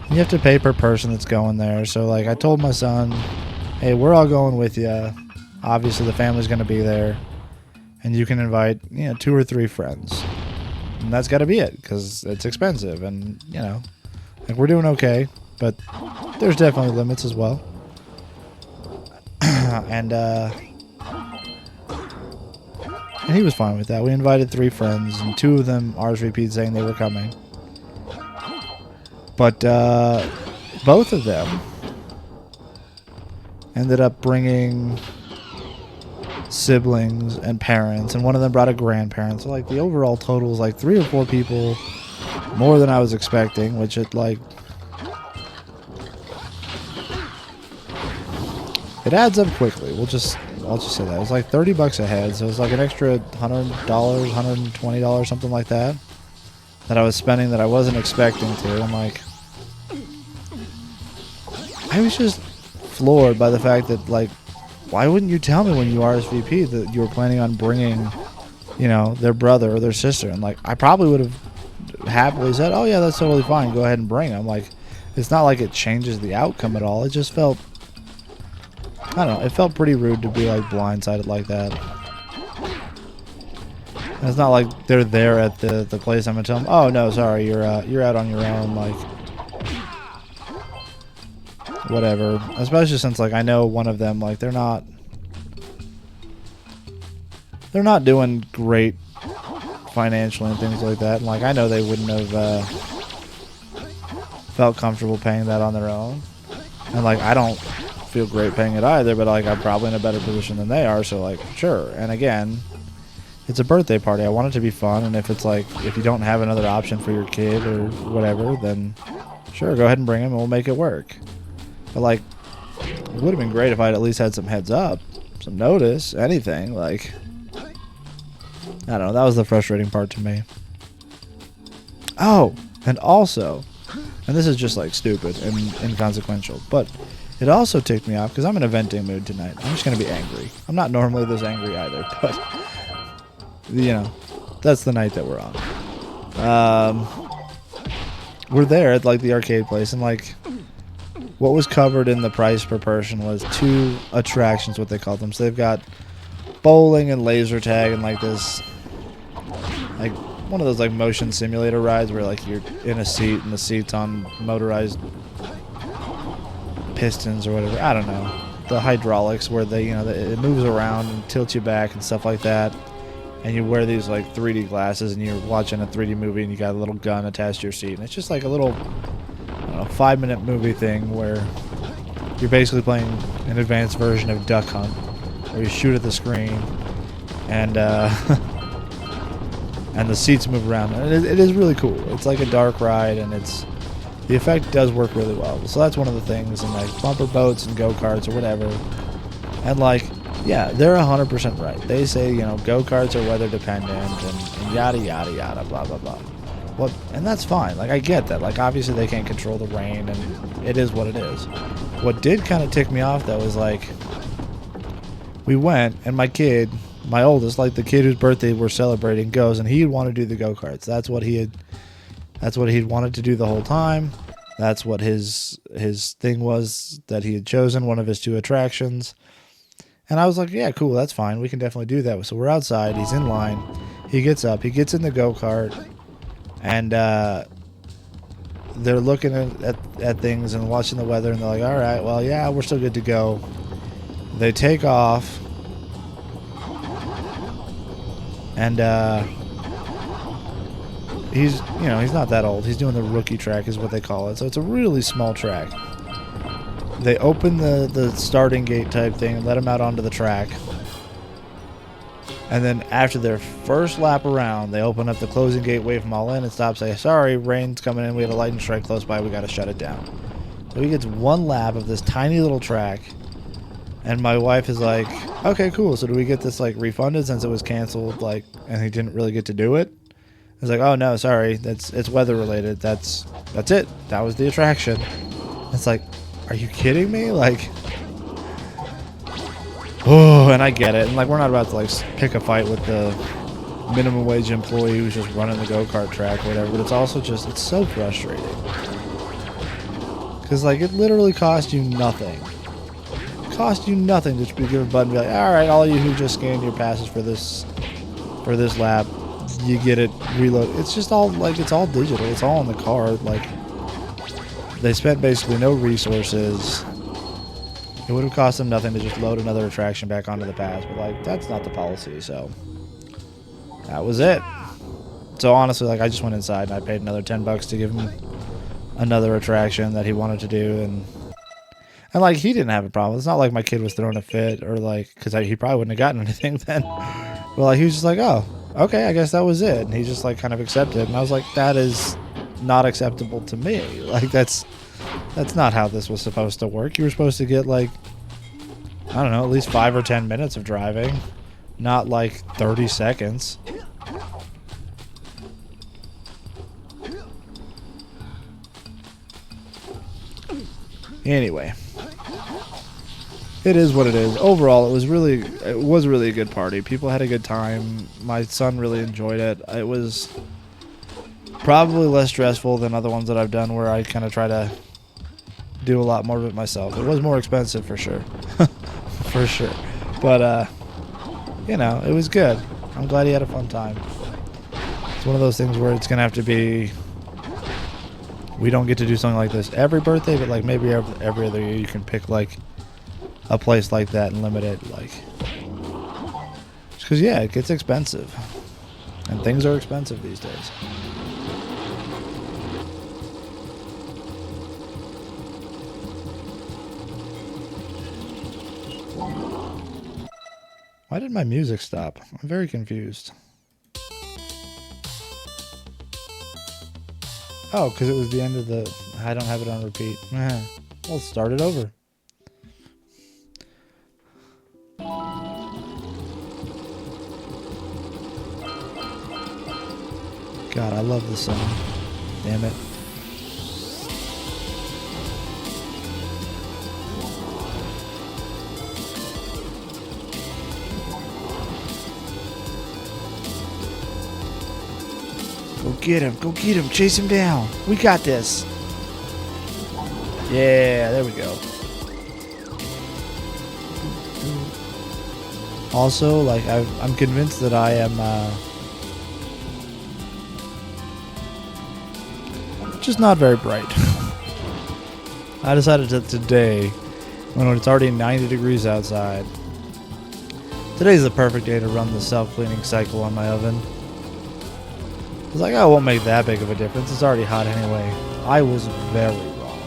You have to pay per person that's going there. So like, I told my son, hey, we're all going with you. Obviously the family's going to be there, and you can invite, 2 or 3 friends. And that's got to be it, because it's expensive, and like, we're doing okay, but there's definitely limits as well. And he was fine with that. We invited 3 friends, and 2 of them RSVP'd saying they were coming. But both of them ended up bringing siblings and parents, and one of them brought a grandparent. So like the overall total is like 3 or 4 people more than I was expecting, which it adds up quickly. I'll just say that. It was like $30 a head, so it was like an extra $100, $120, something like that I was spending that I wasn't expecting to. I'm like, I was just floored by the fact that, like, why wouldn't you tell me when you RSVP that you were planning on bringing, their brother or their sister? And like, I probably would have happily said, oh yeah, that's totally fine, go ahead and bring them. Like, it's not like it changes the outcome at all. It just felt, I don't know, it felt pretty rude to be like blindsided like that. And it's not like they're there at the place. I'm gonna tell them, oh no, sorry, you're out on your own, like, whatever. Especially since, like, I know one of them, like, they're not doing great financially and things like that. And like, I know they wouldn't have felt comfortable paying that on their own. And like, I don't feel great paying it either, but like, I'm probably in a better position than they are, so like, sure. And again, it's a birthday party. I want it to be fun, and if it's like, if you don't have another option for your kid or whatever, then sure, go ahead and bring him and we'll make it work. But like, it would have been great if I'd at least had some heads up, some notice, anything. Like, I don't know, that was the frustrating part to me. Oh, and also, and this is just like stupid and inconsequential, but it also ticked me off because I'm in a venting mood tonight. I'm just going to be angry. I'm not normally this angry either, but, that's the night that we're on. We're there at like the arcade place, and like, what was covered in the price per person was 2 attractions, what they call them. So they've got bowling and laser tag and like this, like one of those like motion simulator rides where like you're in a seat and the seat's on motorized pistons or whatever. I don't know. The hydraulics where they, it moves around and tilts you back and stuff like that. And you wear these like 3D glasses and you're watching a 3D movie and you got a little gun attached to your seat. And it's just like a little, 5-minute movie thing where you're basically playing an advanced version of Duck Hunt, where you shoot at the screen and and the seats move around. And it is really cool. It's like a dark ride, and the effect does work really well. So that's one of the things. And like bumper boats and go-karts or whatever. And like, yeah, they're 100% right. They say, go-karts are weather dependent and yada yada yada, blah blah blah. Well, and that's fine. Like, I get that. Like, obviously they can't control the rain, and it is what it is. What did kind of tick me off, though, is like, we went, and my kid, my oldest, like the kid whose birthday we're celebrating, goes, and he'd want to do the go-karts. That's what he'd wanted to do the whole time. That's what his thing was that he had chosen, one of his 2 attractions. And I was like, yeah, cool, that's fine. We can definitely do that. So we're outside. He's in line. He gets up. He gets in the go-kart. And they're looking at things and watching the weather. And they're like, all right, well, yeah, we're still good to go. They take off. And he's not that old. He's doing the rookie track is what they call it. So it's a really small track. They open the starting gate type thing and let him out onto the track. And then after their first lap around, they open up the closing gate, wave them all in, and stop, say, sorry, rain's coming in. We had a lightning strike close by. We got to shut it down. So he gets 1 lap of this tiny little track. And my wife is like, okay, cool. So do we get this like refunded since it was canceled, like, and he didn't really get to do it? I was like, oh no, sorry, it's weather related. That's it. That was the attraction. It's like, are you kidding me? Like, oh, and I get it. And like, we're not about to like pick a fight with the minimum wage employee who's just running the go-kart track or whatever. But it's also just, it's so frustrating. Because like, it literally cost you nothing. It cost you nothing to just give a button and be like, all right, all you who just scanned your passes for this lap, you get it reload. It's just all like, it's all digital. It's all on the card. Like, they spent basically no resources. It would have cost them nothing to just load another attraction back onto the pass, but like, that's not the policy. So that was it. So honestly, like, I just went inside and I paid another $10 to give him another attraction that he wanted to do, and like, he didn't have a problem. It's not like my kid was throwing a fit or like, because he probably wouldn't have gotten anything then. But like, he was just like, oh, okay, I guess that was it, and he just like kind of accepted. And I was like, that is not acceptable to me. Like, that's not how this was supposed to work. You were supposed to get like, I don't know, at least 5 or 10 minutes of driving, not like 30 seconds. Anyway, it is what it is. Overall, it was really a good party. People had a good time. My son really enjoyed it. It was probably less stressful than other ones that I've done where I kind of try to do a lot more of it myself. It was more expensive for sure. For sure. But, you know, it was good. I'm glad he had a fun time. It's one of those things where it's going to have to be, we don't get to do something like this every birthday, but like maybe every other year you can pick like a place like that and limit it, like, because yeah, it gets expensive and things are expensive these days. Why did my music stop? I'm very confused. Oh, because it was the end of the... I don't have it on repeat. Well, start it over. God, I love this song. Damn it. Go get him, chase him down. We got this. Yeah, there we go. Also, like, I'm convinced that I am just not very bright. I decided that today, when it's already 90 degrees outside, today's the perfect day to run the self-cleaning cycle on my oven. It's like, oh, it won't make that big of a difference. It's already hot anyway. I was very wrong.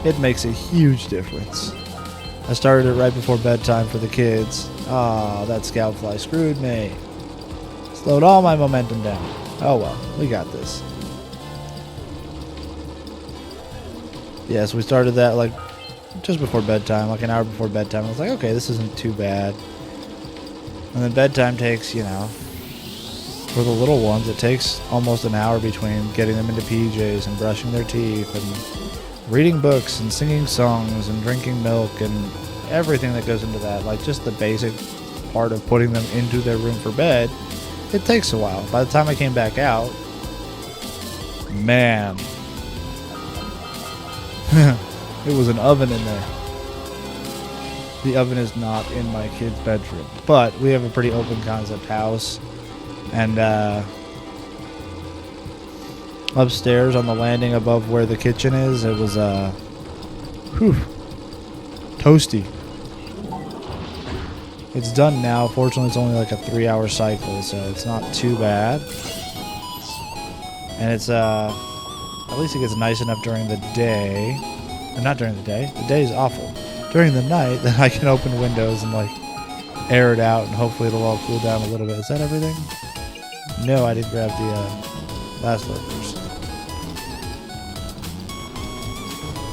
It makes a huge difference. I started it right before bedtime for the kids. Ah, that scout fly screwed me. Slowed all my momentum down. Oh well, we got this. Yeah, so we started that like just before bedtime, like an hour before bedtime. I was like, okay, this isn't too bad. And then bedtime takes, you know, for the little ones, it takes almost an hour between getting them into PJs and brushing their teeth and reading books and singing songs and drinking milk, and everything that goes into that, like just the basic part of putting them into their room for bed, it takes a while. By the time I came back out, man, it was an oven in there. The oven is not in my kid's bedroom, but we have a pretty open concept house, and upstairs on the landing above where the kitchen is, it was toasty. It's done now. Fortunately, it's only like a 3-hour cycle, so it's not too bad. And it's at least it gets nice enough during the day. Not during the day. The day is awful. During the night, then I can open windows and like air it out, and hopefully it'll all cool down a little bit. Is that everything? No, I didn't grab the last lurkers.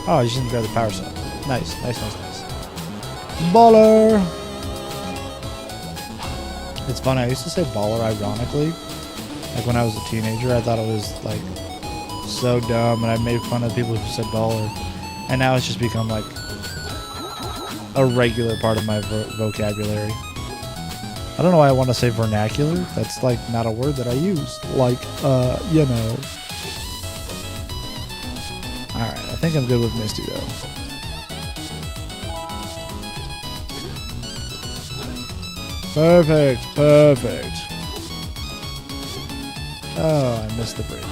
Oh, I just didn't grab the power cell. Nice. Baller! It's funny, I used to say baller ironically. Like when I was a teenager, I thought it was like so dumb, and I made fun of people who said baller. And now it's just become like a regular part of my vocabulary. I don't know why I want to say vernacular. That's like not a word that I use. Like, you know. Alright, I think I'm good with Misty though. Perfect. Oh, I missed the bridge.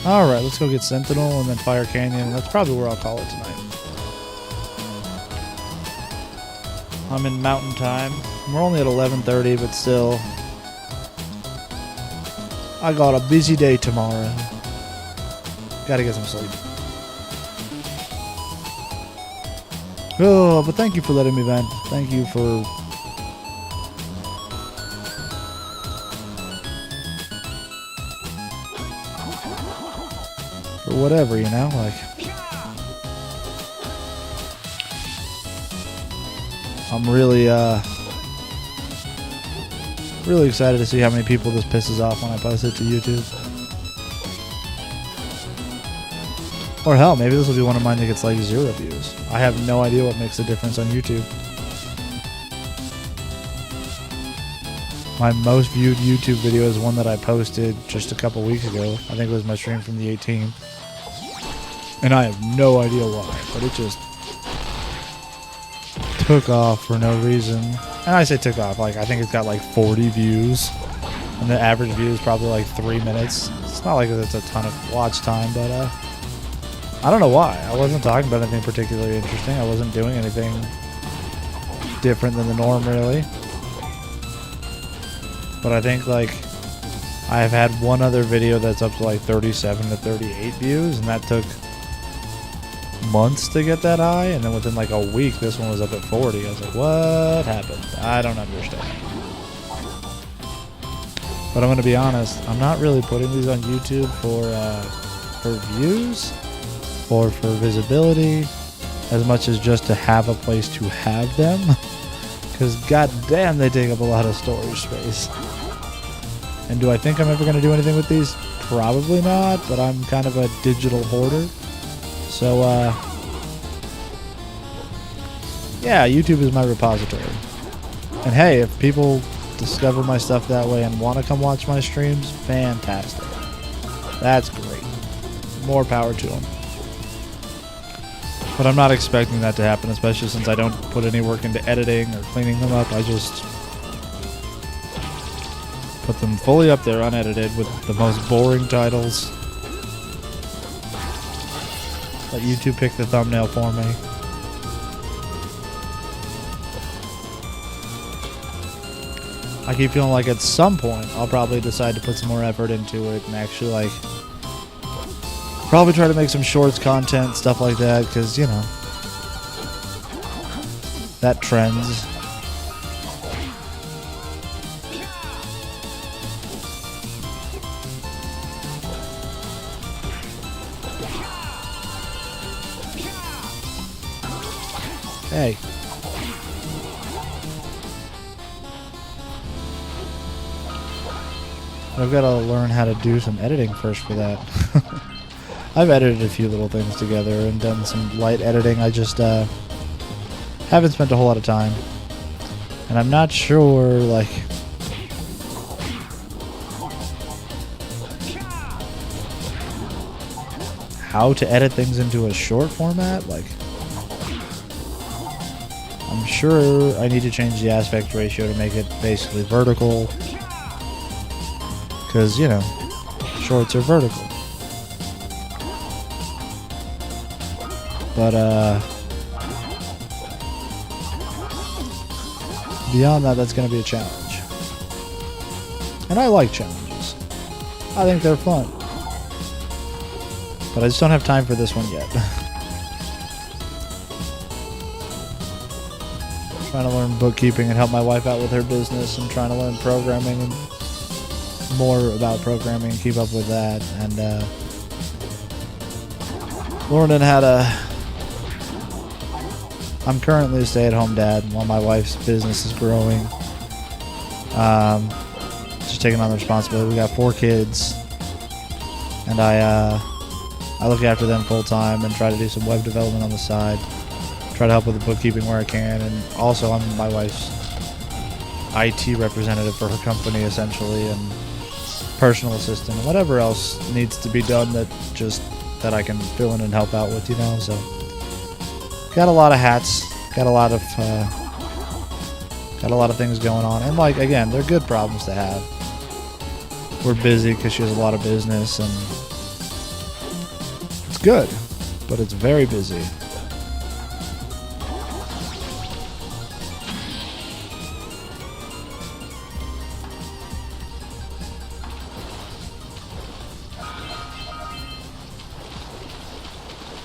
Alright, let's go get Sentinel and then Fire Canyon. That's probably where I'll call it tonight. I'm in mountain time. We're only at 11:30, but still. I got a busy day tomorrow. Gotta get some sleep. Oh, but thank you for letting me vent. Thank you for... for whatever, you know? Like... I'm really, really excited to see how many people this pisses off when I post it to YouTube. Or hell, maybe this will be one of mine that gets like 0 views. I have no idea what makes a difference on YouTube. My most viewed YouTube video is one that I posted just a couple weeks ago. I think it was my stream from the 18th. And I have no idea why, but it just took off for no reason. And I say took off, like I think it's got like 40 views. And the average view is probably like 3 minutes. It's not like it's a ton of watch time, but I don't know why. I wasn't talking about anything particularly interesting. I wasn't doing anything different than the norm, really. But I think, like, I've had one other video that's up to, like, 37 to 38 views, and that took months to get that high, and then within, like, a week, this one was up at 40. I was like, what happened? I don't understand. But I'm going to be honest, I'm not really putting these on YouTube for views or for visibility, as much as just to have a place to have them, because goddamn they take up a lot of storage space. And do I think I'm ever going to do anything with these? Probably not, but I'm kind of a digital hoarder. So yeah, YouTube is my repository. And hey, if people discover my stuff that way and want to come watch my streams, fantastic. That's great. More power to them. But I'm not expecting that to happen, especially since I don't put any work into editing or cleaning them up. I just put them fully up there unedited with the most boring titles. Let YouTube pick the thumbnail for me. I keep feeling like at some point I'll probably decide to put some more effort into it and actually like probably try to make some shorts content, stuff like that, because, you know, that trends. Hey. I've got to learn how to do some editing first for that. I've edited a few little things together and done some light editing. I just Haven't spent a whole lot of time. And I'm not sure, like, how to edit things into a short format. Like, I'm sure I need to change the aspect ratio to make it basically vertical. Because, you know, shorts are vertical. But, beyond that, that's going to be a challenge. And I like challenges. I think they're fun. But I just don't have time for this one yet. Trying to learn bookkeeping and help my wife out with her business, and trying to learn programming and more about programming and keep up with that. And learning how to... I'm currently a stay-at-home dad while my wife's business is growing. Just taking on the responsibility. We got 4 kids, and I look after them full time and try to do some web development on the side. Try to help with the bookkeeping where I can, and also I'm my wife's IT representative for her company essentially, and personal assistant, and whatever else needs to be done that I can fill in and help out with, you know. So got a lot of hats, got a lot of things going on, and like, again, they're good problems to have. We're busy because she has a lot of business, and it's good, but it's very busy.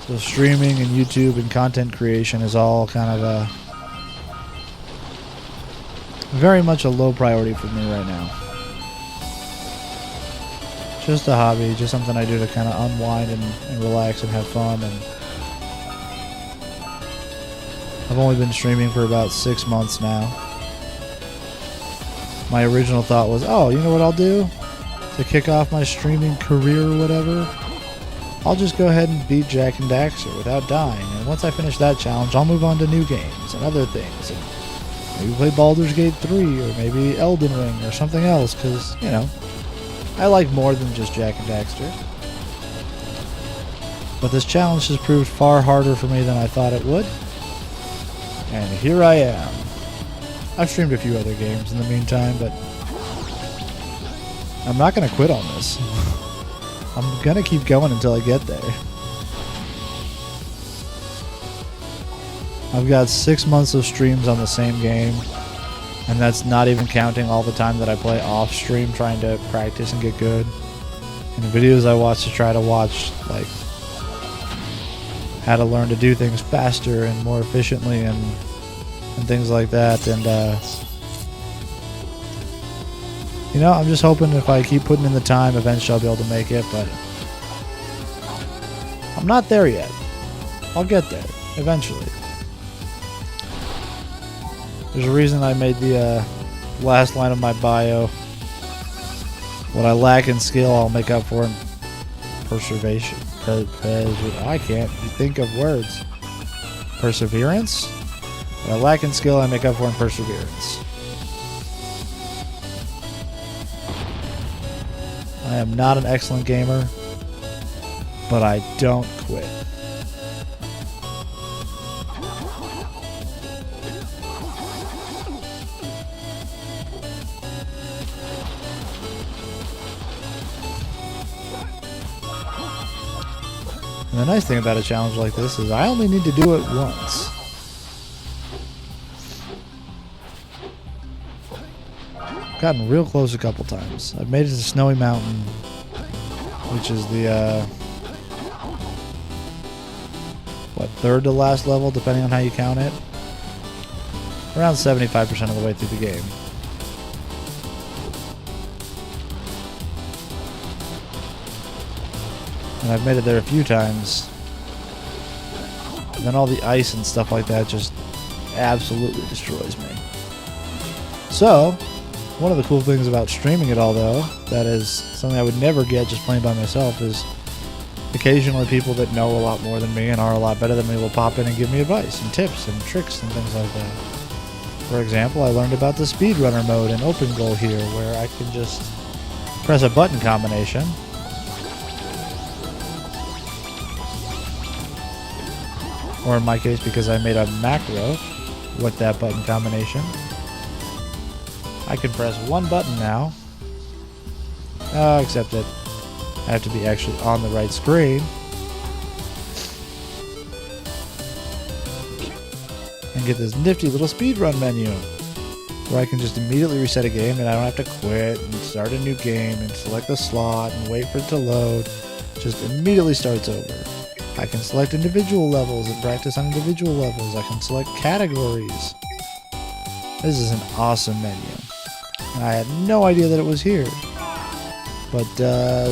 So streaming and YouTube and content creation is all kind of very much a low priority for me right now. Just a hobby, just something I do to kind of unwind and relax and have fun. And I've only been streaming for about 6 months now. My original thought was, oh, you know what I'll do to kick off my streaming career or whatever? I'll just go ahead and beat Jak and Daxter without dying, and once I finish that challenge, I'll move on to new games and other things, and maybe play Baldur's Gate 3, or maybe Elden Ring, or something else, because, you know, I like more than just Jak and Daxter. But this challenge has proved far harder for me than I thought it would, and here I am. I've streamed a few other games in the meantime, but I'm not going to quit on this. I'm gonna keep going until I get there. I've got 6 months of streams on the same game, and that's not even counting all the time that I play off stream trying to practice and get good. And the videos I watch to try to watch, like, how to learn to do things faster and more efficiently and things like that. And you know, I'm just hoping if I keep putting in the time, eventually I'll be able to make it, but I'm not there yet. I'll get there, eventually. There's a reason I made the last line of my bio. What I lack in skill, I'll make up for in perseveration. I can't think of words. Perseverance? What I lack in skill, I make up for in perseverance. I am not an excellent gamer, but I don't quit. And the nice thing about a challenge like this is I only need to do it once. Gotten real close a couple times. I've made it to Snowy Mountain, which is the third to last level, depending on how you count it. Around 75% of the way through the game. And I've made it there a few times. And then all the ice and stuff like that just absolutely destroys me. So, one of the cool things about streaming it all, though, that is something I would never get just playing by myself, is occasionally people that know a lot more than me and are a lot better than me will pop in and give me advice and tips and tricks and things like that. For example, I learned about the speedrunner mode in Open Goal here, where I can just press a button combination. Or in my case, because I made a macro with that button combination, I can press one button now. Except that I have to be actually on the right screen. And get this nifty little speedrun menu where I can just immediately reset a game and I don't have to quit and start a new game and select the slot and wait for it to load. It just immediately starts over. I can select individual levels and practice on individual levels. I can select categories. This is an awesome menu. And I had no idea that it was here. But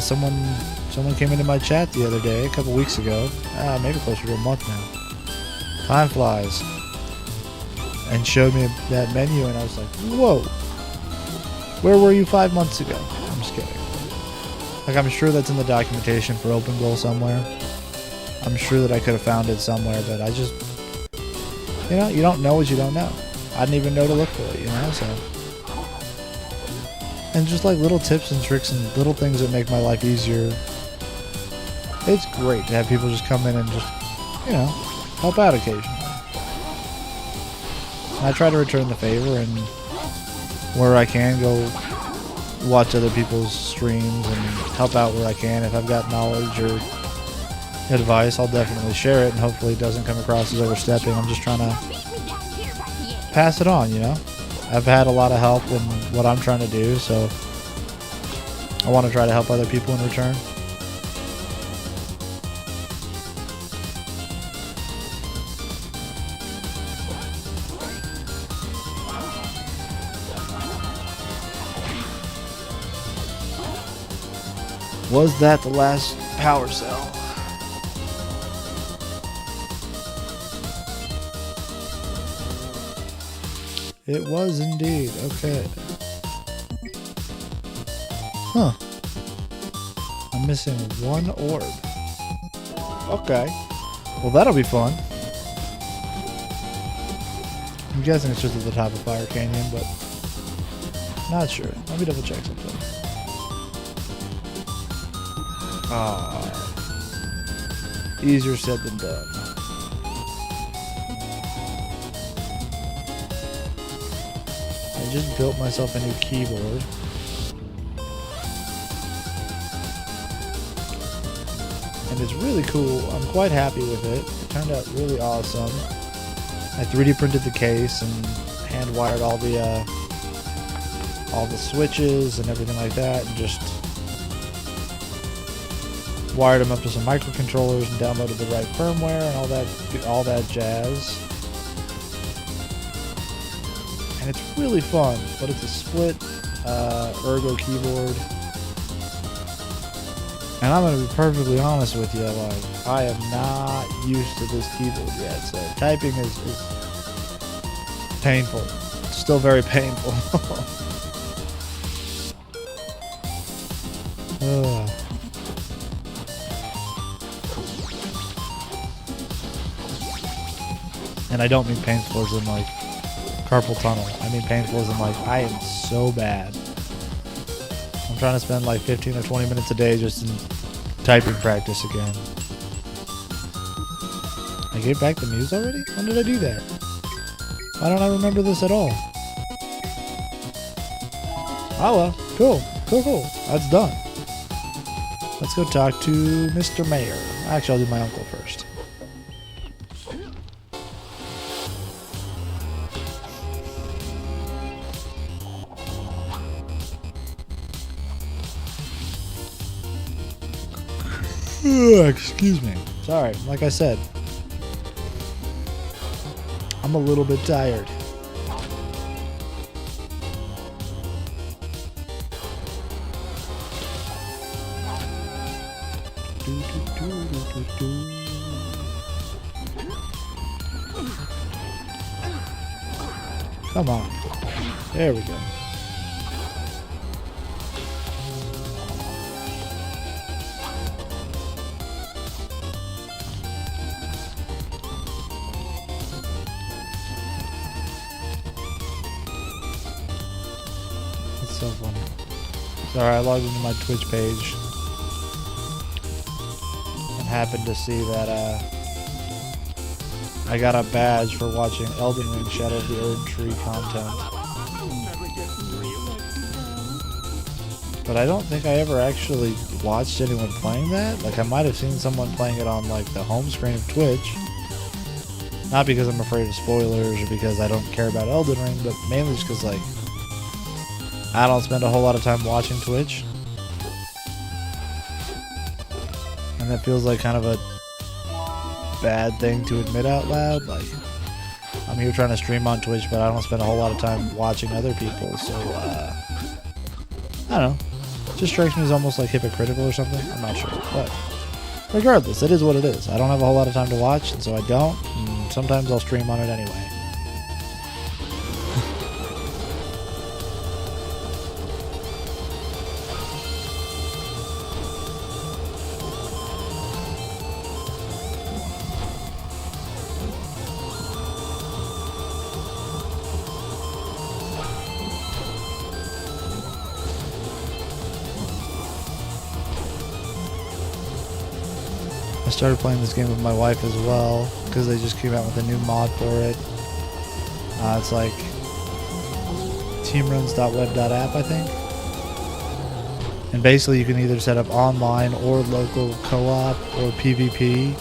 someone came into my chat the other day, a couple weeks ago, maybe closer to a month now. Time flies. And showed me that menu, and I was like, whoa. Where were you 5 months ago? I'm just kidding. Like, I'm sure that's in the documentation for Open Goal somewhere. I'm sure that I could have found it somewhere, but I just, you know, you don't know what you don't know. I didn't even know to look for it, you know, so. And just like little tips and tricks and little things that make my life easier. It's great to have people just come in and just, you know, help out occasionally. And I try to return the favor, and where I can, go watch other people's streams and help out where I can. If I've got knowledge or advice, I'll definitely share it, and hopefully it doesn't come across as overstepping. I'm just trying to pass it on, you know? I've had a lot of help in what I'm trying to do, so I want to try to help other people in return. Was that the last power cell? It was indeed. Okay. Huh. I'm missing one orb. Okay. Well, that'll be fun. I'm guessing it's just at the top of Fire Canyon, but not sure. Let me double check something. Easier said than done. I just built myself a new keyboard. And it's really cool. I'm quite happy with it. It turned out really awesome. I 3D printed the case and hand wired all the switches and everything like that, and just wired them up to some microcontrollers and downloaded the right firmware and all that jazz. And it's really fun, but it's a split ergo keyboard. And I'm going to be perfectly honest with you, like, I am not used to this keyboard yet, so typing is painful. It's still very painful. And I don't mean painful as in like carpal tunnel. I mean painful as in like I am so bad. I'm trying to spend like 15 or 20 minutes a day just in typing practice again. I gave back the muse already? When did I do that? Why don't I remember this at all? Oh well, cool. That's done. Let's go talk to Mr. Mayor. Actually, I'll do my uncle first. Excuse me. Sorry, like I said, I'm a little bit tired. Come on. There we go. So funny. Sorry, I logged into my Twitch page and happened to see that I got a badge for watching Elden Ring Shadow of the Erd Tree content. But I don't think I ever actually watched anyone playing that. Like, I might have seen someone playing it on, like, the home screen of Twitch. Not because I'm afraid of spoilers or because I don't care about Elden Ring, but mainly just because, like, I don't spend a whole lot of time watching Twitch. And that feels like kind of a bad thing to admit out loud. Like, I'm here trying to stream on Twitch, but I don't spend a whole lot of time watching other people, so, I don't know. It just strikes me as almost like hypocritical or something. I'm not sure. But regardless, it is what it is. I don't have a whole lot of time to watch, and so I don't. And sometimes I'll stream on it anyway. I started playing this game with my wife as well because they just came out with a new mod for it. It's like teamruns.web.app, I think. And basically you can either set up online or local co-op or PvP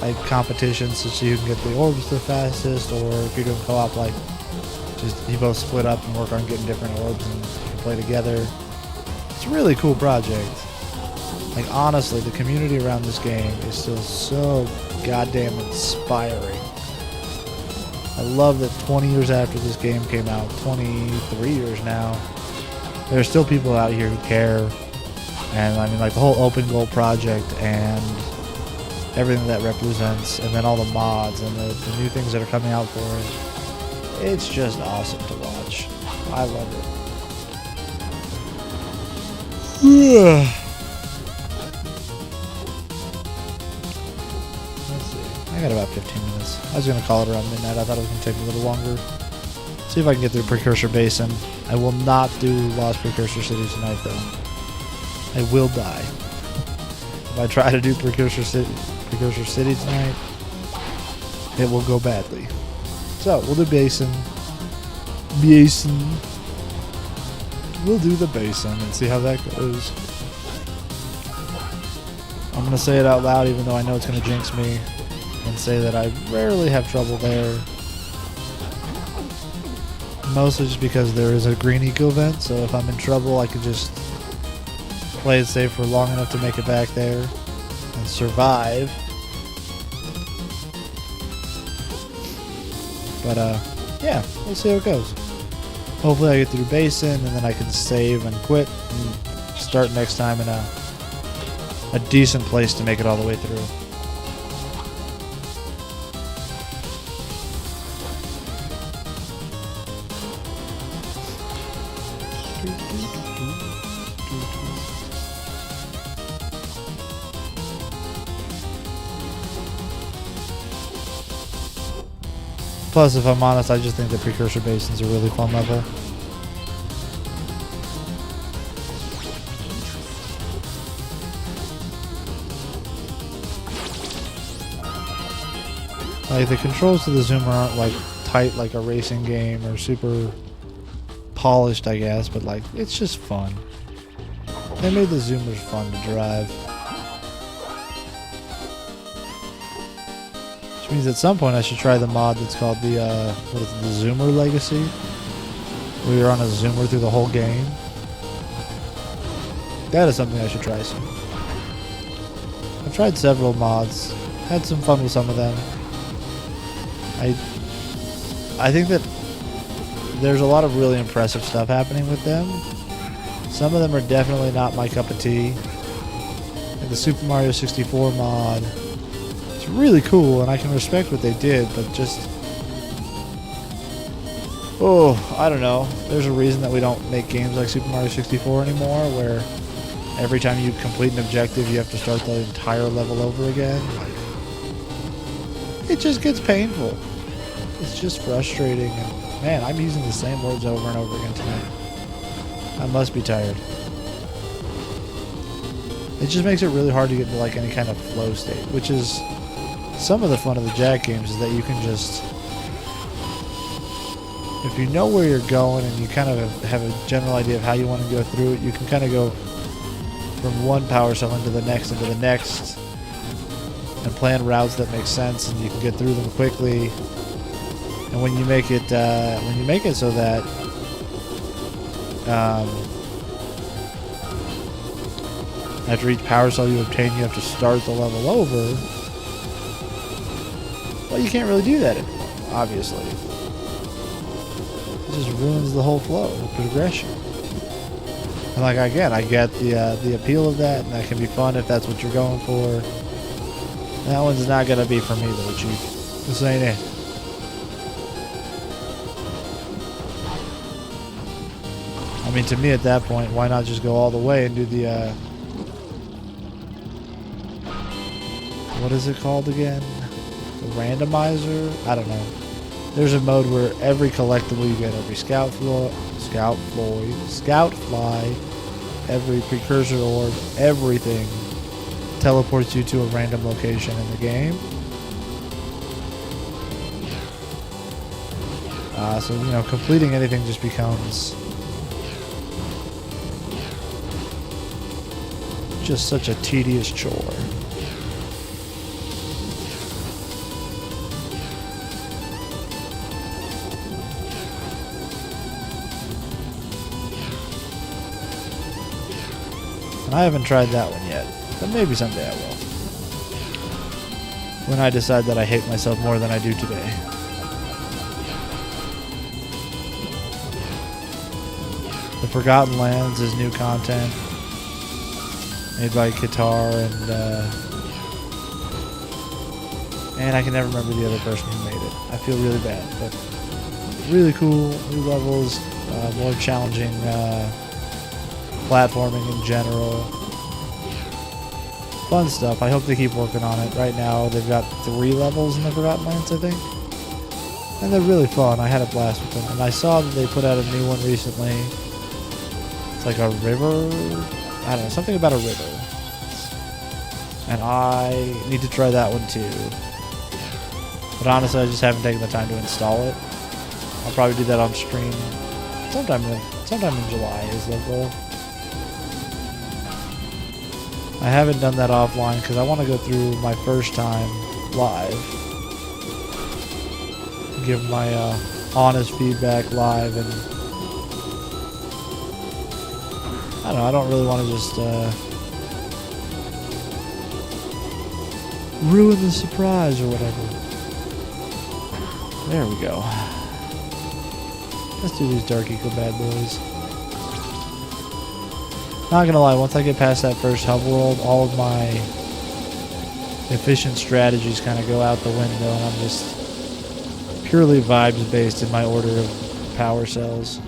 like competitions so you can get the orbs the fastest, or if you're doing co-op, like just you both split up and work on getting different orbs and you can play together. It's a really cool project. Like, honestly, the community around this game is still so goddamn inspiring. I love that 20 years after this game came out, 23 years now, there are still people out here who care. And I mean, like, the whole open goal project and everything that represents, and then all the mods and the new things that are coming out for it. It's just awesome to watch. I love it. I got about 15 minutes. I was going to call it around midnight. I thought it was going to take a little longer. See if I can get through Precursor Basin. I will not do Lost Precursor City tonight, though. I will die. If I try to do Precursor City tonight, it will go badly. So, we'll do Basin. We'll do the Basin and see how that goes. I'm going to say it out loud even though I know it's going to jinx me, and say that I rarely have trouble there. Mostly just because there is a green eco event, so if I'm in trouble I can just play it safe for long enough to make it back there and survive. But yeah, we'll see how it goes. Hopefully I get through Basin and then I can save and quit and start next time in a decent place to make it all the way through. Plus, if I'm honest, I just think the Precursor Basin's a really fun level. Like, the controls to the Zoomer aren't like tight like a racing game or super polished, I guess, but like, it's just fun. They made the Zoomers fun to drive. Which means at some point I should try the mod that's called the, what is it, the Zoomer Legacy? Where you're on a Zoomer through the whole game. That is something I should try soon. I've tried several mods. Had some fun with some of them. I think that there's a lot of really impressive stuff happening with them. Some of them are definitely not my cup of tea. Like the Super Mario 64 mod. It's really cool, and I can respect what they did, but just... oh, I don't know. There's a reason that we don't make games like Super Mario 64 anymore, where every time you complete an objective, you have to start the entire level over again. It just gets painful. It's just frustrating, and man, I'm using the same words over and over again tonight. I must be tired. It just makes it really hard to get into like any kind of flow state, which is some of the fun of the Jak games, is that you can just, if you know where you're going and you kind of have a general idea of how you want to go through it, you can kind of go from one power cell into the next and plan routes that make sense, and you can get through them quickly. And when you make it so that after each power cell you obtain, you have to start the level over. Well, you can't really do that anymore, obviously. It just ruins the whole flow, the progression. And like, again, I get the appeal of that, and that can be fun if that's what you're going for. That one's not gonna be for me though, Chief. This ain't it. I mean, to me at that point, why not just go all the way and do the what is it called again? The randomizer? I don't know. There's a mode where every collectible you get, every scout fly, every precursor orb, everything teleports you to a random location in the game. So, you know, completing anything just becomes just such a tedious chore. And I haven't tried that one yet, but maybe someday I will. When I decide that I hate myself more than I do today. The Forgotten Lands is new content made by Qatar, and I can never remember the other person who made it. I feel really bad, but really cool, new levels, more challenging platforming in general. Fun stuff. I hope they keep working on it. Right now they've got 3 levels in the Forgotten Lands, I think. And they're really fun. I had a blast with them. And I saw that they put out a new one recently. It's like a river. I don't know, something about a river. And I need to try that one too. But honestly, I just haven't taken the time to install it. I'll probably do that on stream sometime in July is the goal. I haven't done that offline because I want to go through my first time live. Give my honest feedback live, and I don't know, I don't really want to just ruin the surprise or whatever. There we go. Let's do these Dark Eco bad boys. Not gonna lie, once I get past that first hub world, all of my efficient strategies kind of go out the window, and I'm just purely vibes based in my order of power cells.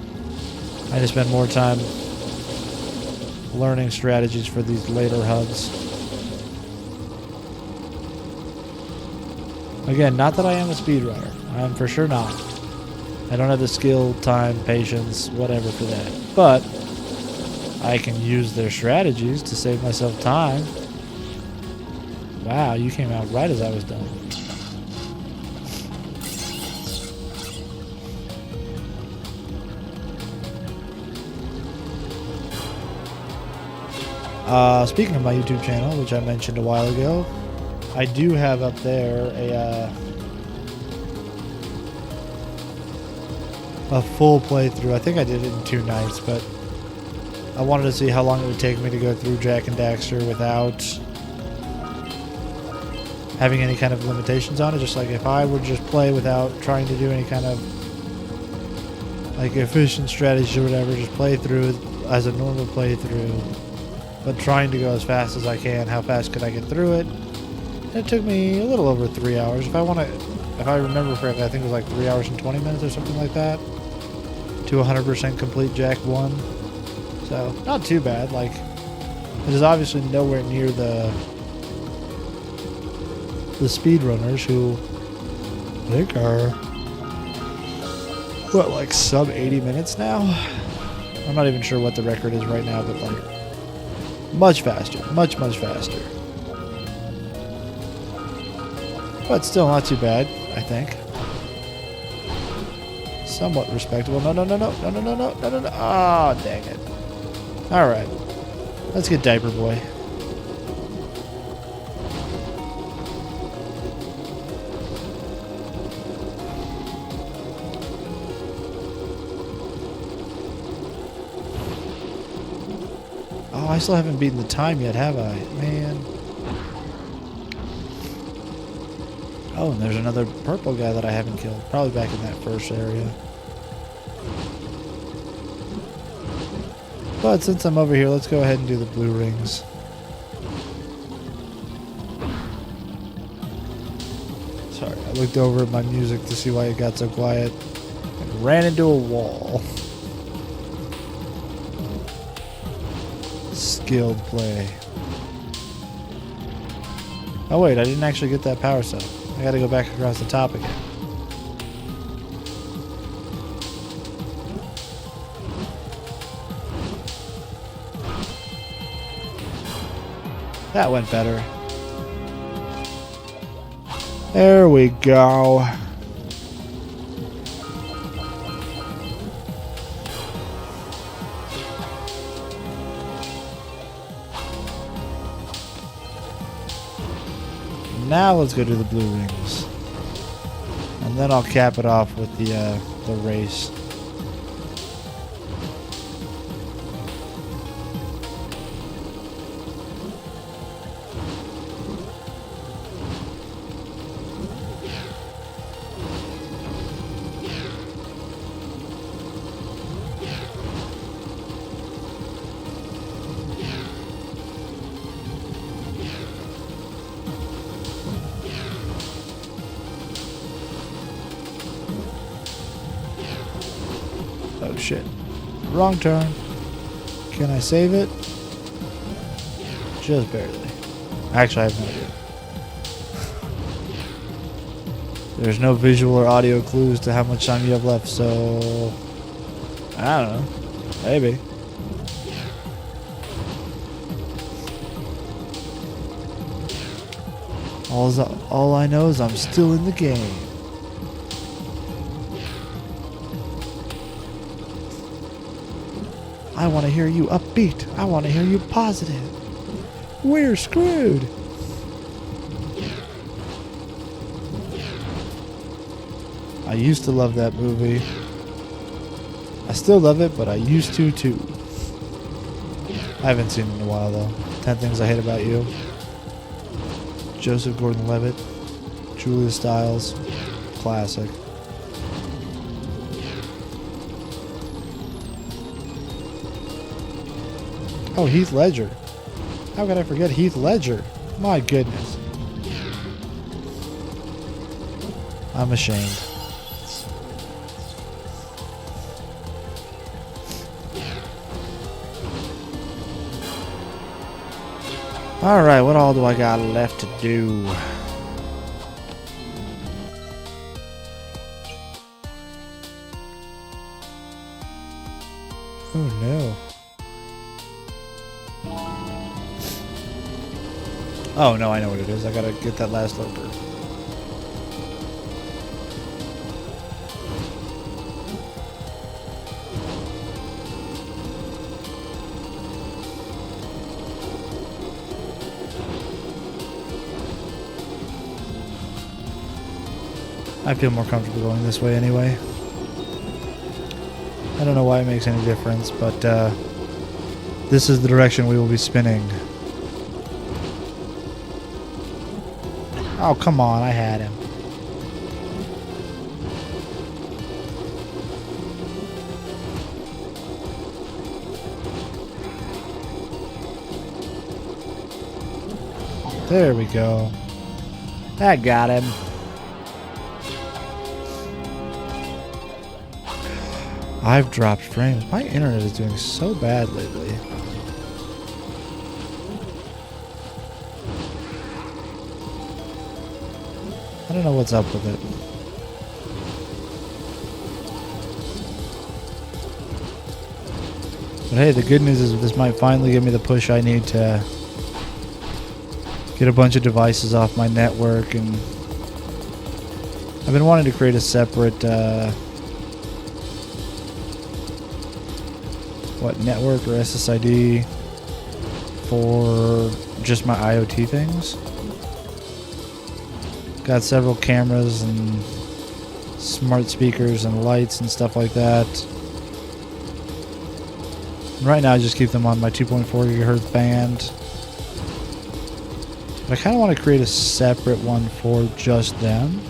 I just spend more time learning strategies for these later hubs. Again, not that I am a speedrunner. I am for sure not. I don't have the skill, time, patience, whatever for that. But I can use their strategies to save myself time. Wow, you came out right as I was done. Speaking of my YouTube channel, which I mentioned a while ago, I do have up there a full playthrough. I think I did it in 2 nights, but I wanted to see how long it would take me to go through Jak and Daxter without having any kind of limitations on it. Just like if I would just play without trying to do any kind of like efficient strategy or whatever, just play through as a normal playthrough, but trying to go as fast as I can. How fast could I get through it? It took me a little over 3 hours. If I remember correctly, I think it was like 3 hours and 20 minutes or something like that to 100% complete Jak 1. So, not too bad. Like, it is obviously nowhere near the speedrunners who I think are, what, like sub 80 minutes now I'm not even sure what the record is right now, but like much faster, much faster. But still not too bad, I think. Somewhat respectable. No. Ah, dang it. All right, let's get Diaper Boy. Oh, I still haven't beaten the time yet, have I? Man. Oh, and there's another purple guy that I haven't killed. Probably back in that first area. But since I'm over here, let's go ahead and do the blue rings. Sorry, I looked over at my music to see why it got so quiet. And ran into a wall. Skilled play. Oh wait, I didn't actually get that power cell. I gotta go back across the top again. That went better. There we go. Now let's go do the blue rings. And then I'll cap it off with the race. Oh shit. Wrong turn. Can I save it? Just barely. Actually, I have no idea. There's no visual or audio clues to how much time you have left, so... I don't know. Maybe. All I know is I'm still in the game. I want to hear you upbeat. I want to hear you positive. We're screwed. I used to love that movie. I still love it, but I used to too. I haven't seen it in a while though. 10 Things I Hate About You. Joseph Gordon-Levitt. Julia Stiles. Classic. Oh, Heath Ledger. How could I forget Heath Ledger? My goodness. I'm ashamed. Alright, what all do I got left to do? Oh no. Oh no, I know what it is. I gotta get that last lurker. I feel more comfortable going this way anyway. I don't know why it makes any difference, but this is the direction we will be spinning. Oh, come on, I had him. There we go. That got him. I've dropped frames. My internet is doing so bad lately. I don't know what's up with it. But hey, the good news is this might finally give me the push I need to get a bunch of devices off my network, and I've been wanting to create a separate network or SSID for just my IoT things. Got several cameras and smart speakers and lights and stuff like that. Right now I just keep them on my 2.4 gigahertz band. But I kind of want to create a separate one for just them.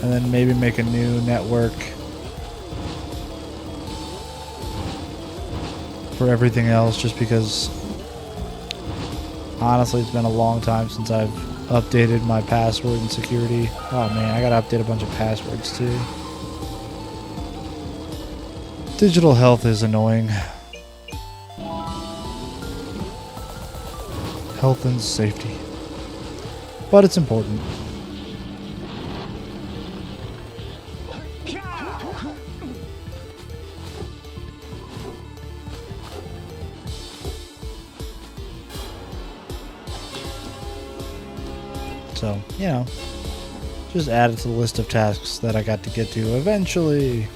And then maybe make a new network for everything else, just because honestly it's been a long time since I've updated my password and security. Oh man, I gotta update a bunch of passwords too. Digital health is annoying. Health and safety. But it's important. So, you know, just add it to the list of tasks that I got to get to eventually.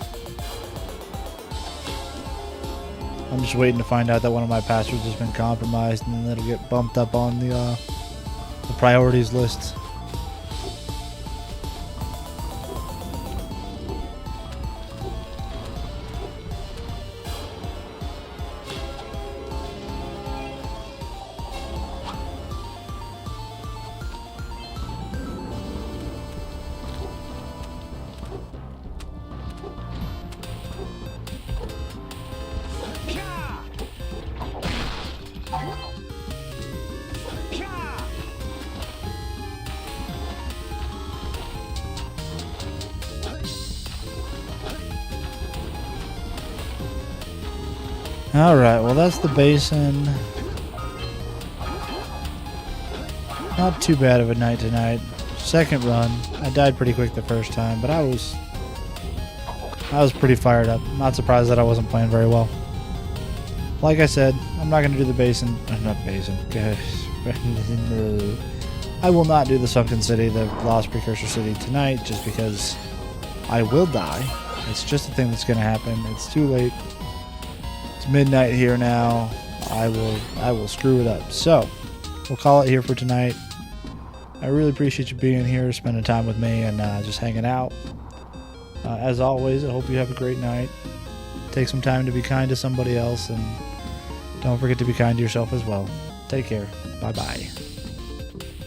I'm just waiting to find out that one of my passwords has been compromised, and then it'll get bumped up on the priorities list. Alright, well that's the basin. Not too bad of a night tonight. Second run. I died pretty quick the first time, but I was pretty fired up. Not surprised that I wasn't playing very well. Like I said, I'm not going to do the basin. Not basin. I will not do the Sunken City, the Lost Precursor City tonight, just because I will die. It's just a thing that's going to happen. It's too late. It's midnight here now. I will screw it up. So, we'll call it here for tonight. I really appreciate you being here, spending time with me, and just hanging out. As always, I hope you have a great night. Take some time to be kind to somebody else, and don't forget to be kind to yourself as well. Take care. Bye-bye.